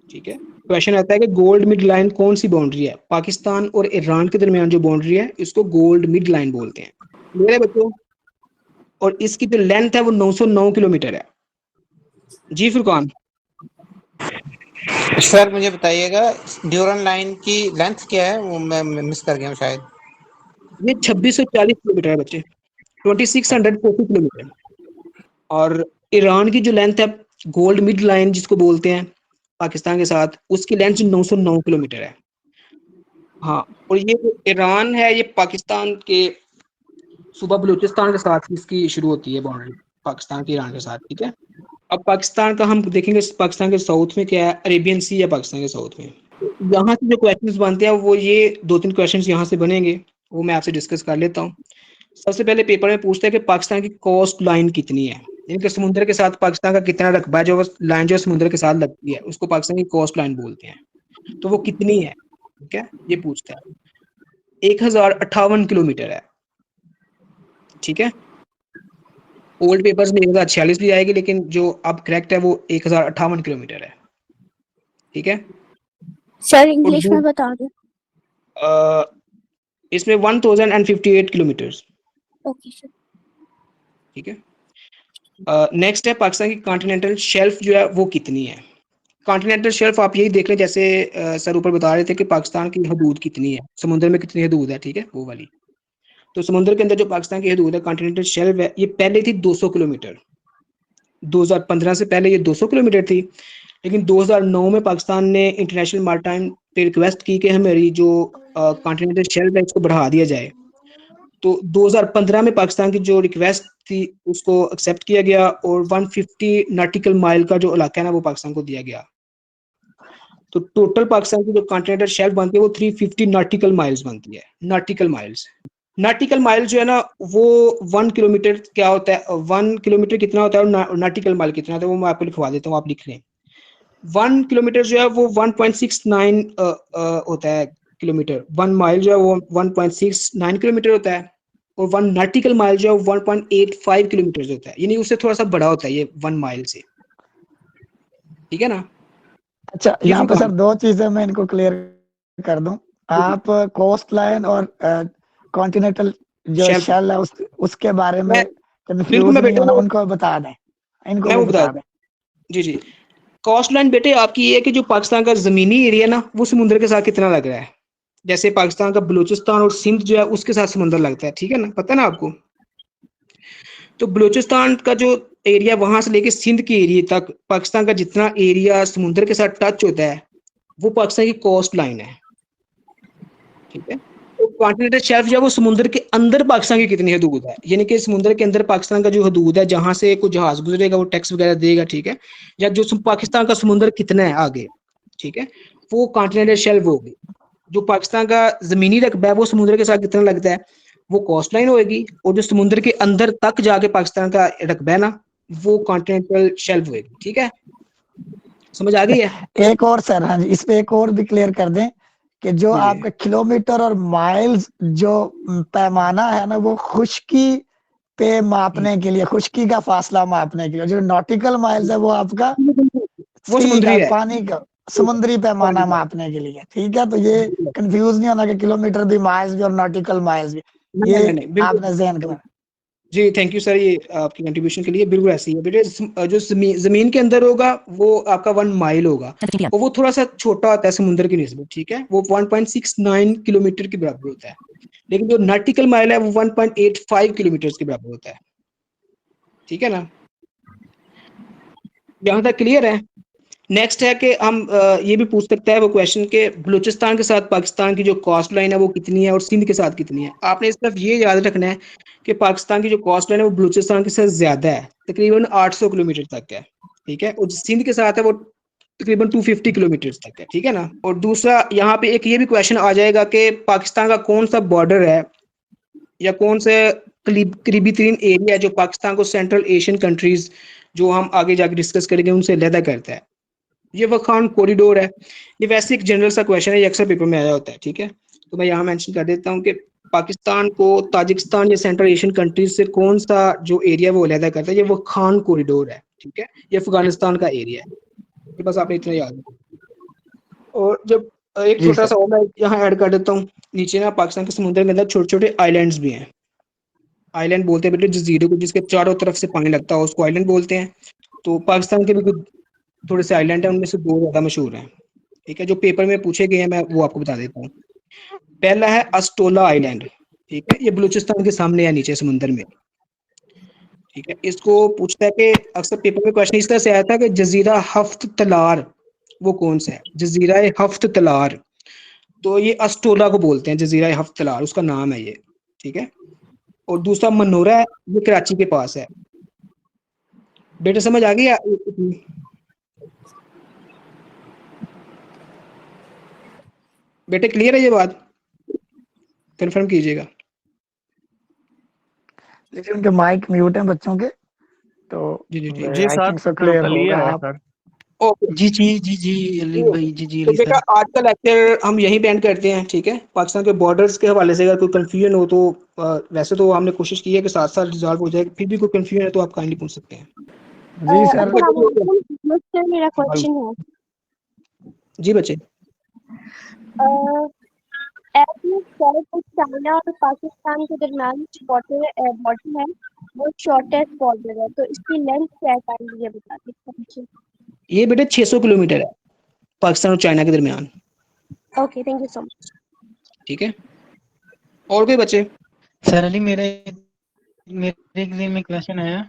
B: ठीक है। क्वेश्चन आता है कि गोल्ड मिड लाइन कौन सी बाउंड्री है? पाकिस्तान और ईरान के दरमियान जो बाउंड्री है इसको गोल्ड मिड लाइन बोलते हैं। क्लियर है बच्चों? और इसकी जो लेंथ है वो 909 किलोमीटर है। जी फुरकान।
D: सर मुझे बताइएगा ड्यूरेंट लाइन की लेंथ क्या है, वो मैं मिस कर गया हूँ शायद।
B: ये 2640 किलोमीटर है बच्चे, 2640 किलोमीटर। और ईरान की जो लेंथ है गोल्ड मिड लाइन जिसको बोलते हैं पाकिस्तान के साथ, उसकी लेंथ 909 किलोमीटर है। हाँ, और ये जो ईरान है ये पाकिस्तान के सूबा बलूचिस्तान के साथ इसकी शुरू होती है बाउंड्री, पाकिस्तान के ईरान के साथ, ठीक है। अब पाकिस्तान का हम देखेंगे, पाकिस्तान के साउथ में क्या है, अरेबियन सी है पाकिस्तान के साउथ में। यहाँ से जो क्वेश्चंस बनते हैं वो ये 2-3 क्वेश्चंस यहाँ से बनेंगे, वो मैं आपसे डिस्कस कर लेता हूँ। सबसे पहले पेपर में पूछता है कि पाकिस्तान की कोस्ट लाइन कितनी है, इनके समुद्र के साथ पाकिस्तान का कितना रकबा है, जो लाइन जो समुद्र के साथ लगती है उसको पाकिस्तान की कोस्ट लाइन बोलते हैं, तो वो कितनी है, ठीक है, ये पूछता है। 1058 किलोमीटर है, ठीक है। ओल्ड पेपर्स में 1046 भी आएगी, लेकिन जो अब करेक्ट है वो 1058 किलोमीटर है, ठीक है।
K: सर इंग्लिश में बता दो।
B: इसमें 1058 किलोमीटर,
K: ओके सर।
B: ठीक है। नेक्स्ट है पाकिस्तान की कॉन्टिनेंटल शेल्फ जो है वो कितनी है। कॉन्टिनेंटल शेल्फ आप यही देख लें, जैसे सर ऊपर बता रहे थे कि पाकिस्तान की हदूद कितनी है, समुद्र में कितनी हदूद है, ठीक है, वो वाली। तो समुद्र के अंदर जो पाकिस्तान की हदूद है कॉन्टिनेंटल शेल्फ है, ये पहले थी 200 किलोमीटर। 2015 से पहले ये 200 किलोमीटर थी, लेकिन 2009 में पाकिस्तान ने इंटरनेशनल मैरीटाइम पे रिक्वेस्ट की कि हमारी जो कॉन्टिनेंटल शेल्फ है इसको बढ़ा दिया जाए। तो 2015 में पाकिस्तान की जो रिक्वेस्ट थी उसको एक्सेप्ट किया गया, और 150 नॉटिकल माइल का जो इलाका है ना वो पाकिस्तान को दिया गया। तो टोटल पाकिस्तान की जो कॉन्टिनेंटल शेल्फ बनती है वो 350 नॉटिकल माइल्स बनती है। नॉटिकल माइल्स, नॉटिकल माइल जो है ना वो 1 किलोमीटर क्या होता है, 1 किलोमीटर कितना होता है और नॉटिकल माइल कितना होता है वो मैं आपको लिखवा देता हूँ, आप लिख लें। 1 किलोमीटर जो है वो 1.69 होता है किलोमीटर, 1 माइल जो है वो 1.69 किलोमीटर होता है, और 1 नॉटिकल माइल जो है 1.85 किलोमीटर होता है, यानी उससे थोड़ा सा बड़ा होता है ये 1 माइल से, ठीक है ना।
C: अच्छा, यहाँ पे सर 2 चीजें मैं इनको क्लियर कर दूं। आप कोस्ट लाइन और कॉन्टिनेंटल जो शेल है उसके बारे में कंफ्यूज नहीं होना, उनको बता दें, इनको भी बता दें।
B: जी जी, कोस्ट लाइन बेटे आपकी ये है कि जो पाकिस्तान का जमीनी एरिया ना वो समुद्र के साथ कितना लग रहा है। जैसे पाकिस्तान का बलूचिस्तान और सिंध जो है उसके साथ समुद्र लगता है, ठीक है ना, पता है ना आपको। तो बलूचिस्तान का जो एरिया वहां से लेके सिंध के एरिया तक पाकिस्तान का जितना एरिया समुद्र के साथ टच होता है वो पाकिस्तान की कोस्ट लाइन है, ठीक है। तो कॉन्टिनेंटल शेल्फ जो है वो समुद्र के अंदर पाकिस्तान की कितनी हदूद है, यानी कि समुद्र के अंदर पाकिस्तान का जो हदूद है, जहां से कोई जहाज गुजरेगा वो टैक्स वगैरह देगा, ठीक है, या जो पाकिस्तान का समुद्र कितना है आगे, ठीक है, वो कॉन्टिनेंटल शेल्फ होगी। जो पाकिस्तान का जमीनी रकबा है वो समुद्र के साथ कितना लगता है, वो कोस्ट लाइन होगी, और जो समुद्र के अंदर तक जाके पाकिस्तान का रकबा है ना, वो कॉन्टिनेंटल शेल्फ होगी। ठीक है, समझ आ गई है?
C: एक और सर, हाँ जी, इस पे एक और भी क्लियर कर दें कि जो आपका किलोमीटर और माइल्स जो पैमाना है ना, वो खुश्की पे मापने के लिए, खुश्की का फासला मापने के लिए, जो नॉटिकल माइल्स है वो आपका
B: वो समुद्री है,
C: पानी का समुद्री पैमाना मापने के लिए। ठीक है, तो ये कंफ्यूज नहीं होना कि किलोमीटर भी, माइल्स भी और नॉटिकल माइल्स भी, ये आपने ज़हन में।
B: जी थैंक यू सर, ये आपकी कंट्रीब्यूशन के लिए। बिल्कुल ऐसी है बेटे, जो जमीन के अंदर होगा वो आपका 1 माइल होगा, और वो थोड़ा सा छोटा होता है समुद्र की निस्बत, ठीक है, वो 1.69 किलोमीटर के बराबर होता है, लेकिन जो नॉटिकल माइल है वो 1.85 किलोमीटर के बराबर होता है। ठीक है ना, यहाँ तक क्लियर है? नेक्स्ट है कि हम ये भी पूछ सकता है वो क्वेश्चन के बलूचिस्तान के साथ पाकिस्तान की जो कोस्ट लाइन है वो कितनी है और सिंध के साथ कितनी है। आपने इस तरफ ये याद रखना है कि पाकिस्तान की जो कोस्ट लाइन है वो बलूचिस्तान के साथ ज्यादा है, तकरीबन 800 किलोमीटर तक है, ठीक है, और सिंध के साथ है वो तकरीबन 250 किलोमीटर तक है। ठीक है ना, और दूसरा यहाँ पे एक ये भी क्वेश्चन आ जाएगा कि पाकिस्तान का कौन सा बॉर्डर है या कौन से करीबी तरीन एरिया जो पाकिस्तान को सेंट्रल एशियन कंट्रीज जो हम आगे जाके डिस्कस करेंगे उनसे अलहदा करता है। ये वखान कॉरिडोर है। ये वैसे एक जनरल सा क्वेश्चन है, ये अक्सर पेपर में आया होता है। ठीक है, तो मैं यहाँ मेंशन कर देता हूँ कि पाकिस्तान को ताजिकिस्तान या सेंट्रल एशियन कंट्रीज से कौन सा जो एरिया वो अलहदा करता है, ये वखान कॉरिडोर है। ठीक है, ये अफगानिस्तान का एरिया है, ये बस आपने इतना याद रखना। और जब एक छोटा सा और मैं यहाँ ऐड कर देता हूँ, नीचे ना पाकिस्तान के समुद्र के अंदर छोटे छोटे आइलैंड्स भी हैं। आइलैंड बोलते हैं बेटे जजीरे को, जिसके चारों तरफ से पानी लगता है उसको आइलैंड बोलते हैं। तो पाकिस्तान के भी कुछ थोड़े से आइलैंड है, उनमें से 2 ज्यादा मशहूर हैं। ठीक है, जो पेपर में पूछे गए हैं मैं वो आपको बता देता हूँ। पहला है अस्टोला आइलैंड, ठीक है, ये बलूचिस्तान के सामने है नीचे समुद्र में। ठीक है, इसको पूछता है कि अक्सर पेपर में क्वेश्चन इस तरह से आया था कि जजीरा हफ्त तलार वो कौन सा है, जजीरा हफ्त तलार, तो ये अस्टोला को बोलते हैं, जजीरा हफ्त तलार उसका नाम है ये। ठीक है, और दूसरा मनोरा है, ये कराची के पास है। बेटा समझ आ गई? बेटे क्लियर है ये बात? कंफर्म कीजिएगा।
C: लेकिन उनके माइक म्यूट हैं बच्चों के, तो
H: जी
C: आई
H: सर,
C: थिंक सो क्लियर होगा। आप
I: जी अली भाई, जी
B: तो
I: अली
B: बेटा
I: सर।
B: आज का लेक्चर हम यहीं बैंड करते हैं। ठीक है, पाकिस्तान के बॉर्डर्स के हवाले से अगर कोई कंफ्यूजन हो तो वैसे तो हमने कोशिश की है कि साथ साथ रिजॉल्व हो जाए, फिर भी कोई कंफ्यूजन है तो आप काइंडली पूछ सकते हैं।
C: जी सर,
K: सर मेरा क्वेश्चन है,
B: जी बच्चे,
K: चाइना और पाकिस्तान के दरमियान बॉर्डर है, वो शॉर्टेस्ट बॉर्डर है, तो इसकी लेंथ क्या है ये बता दीजिए।
B: ये बेटे 600 किलोमीटर है पाकिस्तान और चाइना के दरमियान।
K: Okay, thank you so much.
B: ठीक है, और कोई बच्चे?
I: सर अली, मेरे एग्जाम में क्वेश्चन आया,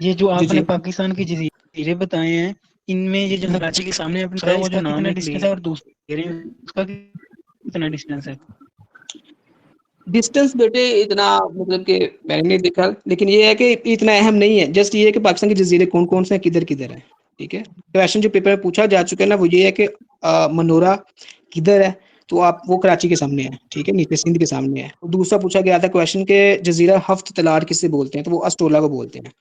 I: ये जो आपने पाकिस्तान की जजीरे बताए हैं, इनमें ये जो कराची के सामने आपने बताया, वो जो नाम है डिस्टेंस है, और दूसरे उसका कितना डिस्टेंस है?
B: डिस्टेंस बेटे इतना मतलब कि मैंने नहीं देखा, लेकिन ये है कि इतना अहम नहीं है। जस्ट ये है कि पाकिस्तान के जजीरे कौन कौन से हैं, किधर किधर है। ठीक है, क्वेश्चन जो पेपर में पूछा जा चुका है ना वो ये है कि मनोरा किधर है, तो आप वो कराची के सामने है। ठीक है, नीचे सिंध के सामने है। दूसरा पूछा गया था क्वेश्चन के जजीरा हफ्त तलार किससे बोलते हैं, तो वो अस्टोला को बोलते हैं।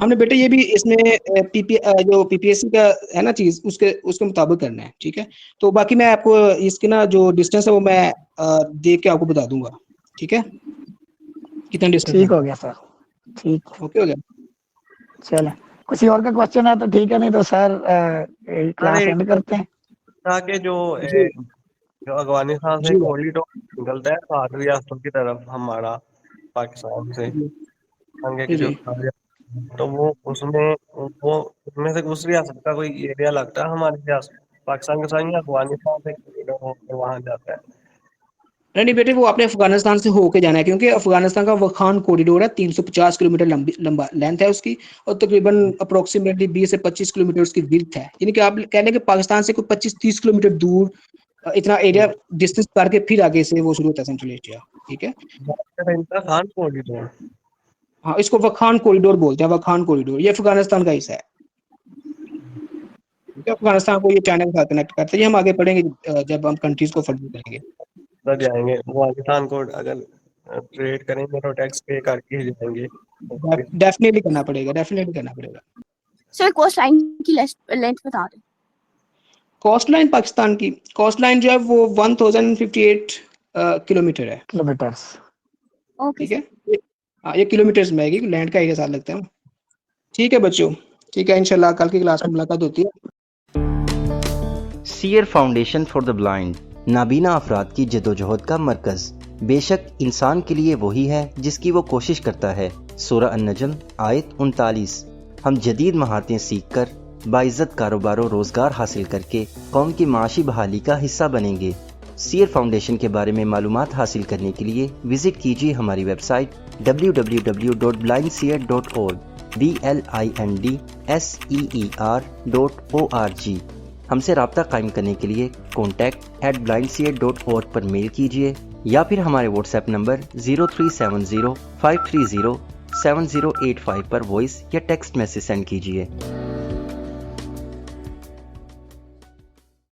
B: हमने बेटे ये भी इसमें जो पीपीएससी का है ना चीज, उसके मुताबिक करना है। ठीक है, तो बाकी मैं आपको इसके ना जो डिस्टेंस है वो मैं देख के आपको बता दूंगा। ठीक है, कितना डिस्टेंस?
C: ठीक हो गया सर, ठीक,
B: ओके हो गया।
C: चलें, किसी और का क्वेश्चन है तो ठीक है, नहीं तो सर क्लास एंड करते हैं।
H: ताकि जो अफगानिस्तान से कॉरिडोर निकलता है 7 रियासतों की तरफ हमारा पाकिस्तान से आगे की जो, तो वो उसमें से उस रियासत का कोई एरिया लगता है हमारे रियासत पाकिस्तान के साथ, या अफगानिस्तान से कॉरिडोर होकर वहां जाता है?
B: नहीं बेटे, वो आपने अफगानिस्तान से होके जाना है, क्योंकि अफगानिस्तान का वखान कॉरिडोर है, 350 किलोमीटर लंबा लेंथ है उसकी, और तकरीबन अप्रोक्सीमेटली 20 से 25 किलोमीटर उसकी विड्थ है। यानी कि आप कह लें कि पाकिस्तान से कोई 25-30 किलोमीटर दूर इतना एरिया डिस्टेंस करके फिर आगे से वो शुरू होता है सेंट्रल एशिया। ठीक है,
H: खान कॉरिडोर,
B: हाँ इसको वखान कॉरिडोर बोलते हैं, वखान कॉरिडोर। ये अफगानिस्तान का हिस्सा है, अफगानिस्तान को ये चाइना के साथ कनेक्ट करता है। ये हम आगे पढ़ेंगे जब हम कंट्रीज को फर्दर करेंगे,
H: तब जाएंगे पाकिस्तान को। अगर ट्रेड करेंगे तो टैक्स पे करके ही जाएंगे।
B: डेफिनेटली करना पड़ेगा, डेफिनेटली करना पड़ेगा।
K: सर कोस्ट लाइन की लेंथ बता दें।
B: कोस्ट लाइन पाकिस्तान की कोस्ट लाइन जो है वो 1058 किलोमीटर है,
C: किलोमीटर्स।
K: ओके
B: ठीक है, हाँ ये किलोमीटर्स में आएगी, लैंड का एरिया साथ लगता है। ठीक है बच्चों, ठीक है, इंशाल्लाह कल की क्लास में मुलाकात होती है।
M: सीयर फाउंडेशन फॉर द ब्लाइंड नाबीना अफराद की जदोजहद का मरकज़। बेशक इंसान के लिए वही है जिसकी वो कोशिश करता है। सूरह अन-नजम आयत 39। हम जदीद महारतें सीख कर बाइज़्ज़त कारोबार और रोज़गार हासिल करके कौम की माशी बहाली का हिस्सा बनेंगे। सीयर फाउंडेशन के बारे में मालूमात हासिल करने के लिए विज़िट कीजिए हमारी वेबसाइट www.blindseer.org blindseer.org। हमसे रब्ता कायम करने के लिए contact@blindseer.org पर मेल कीजिए या फिर हमारे व्हाट्सएप नंबर 0370 530 7085 पर वॉइस या टेक्स्ट मैसेज सेंड कीजिए।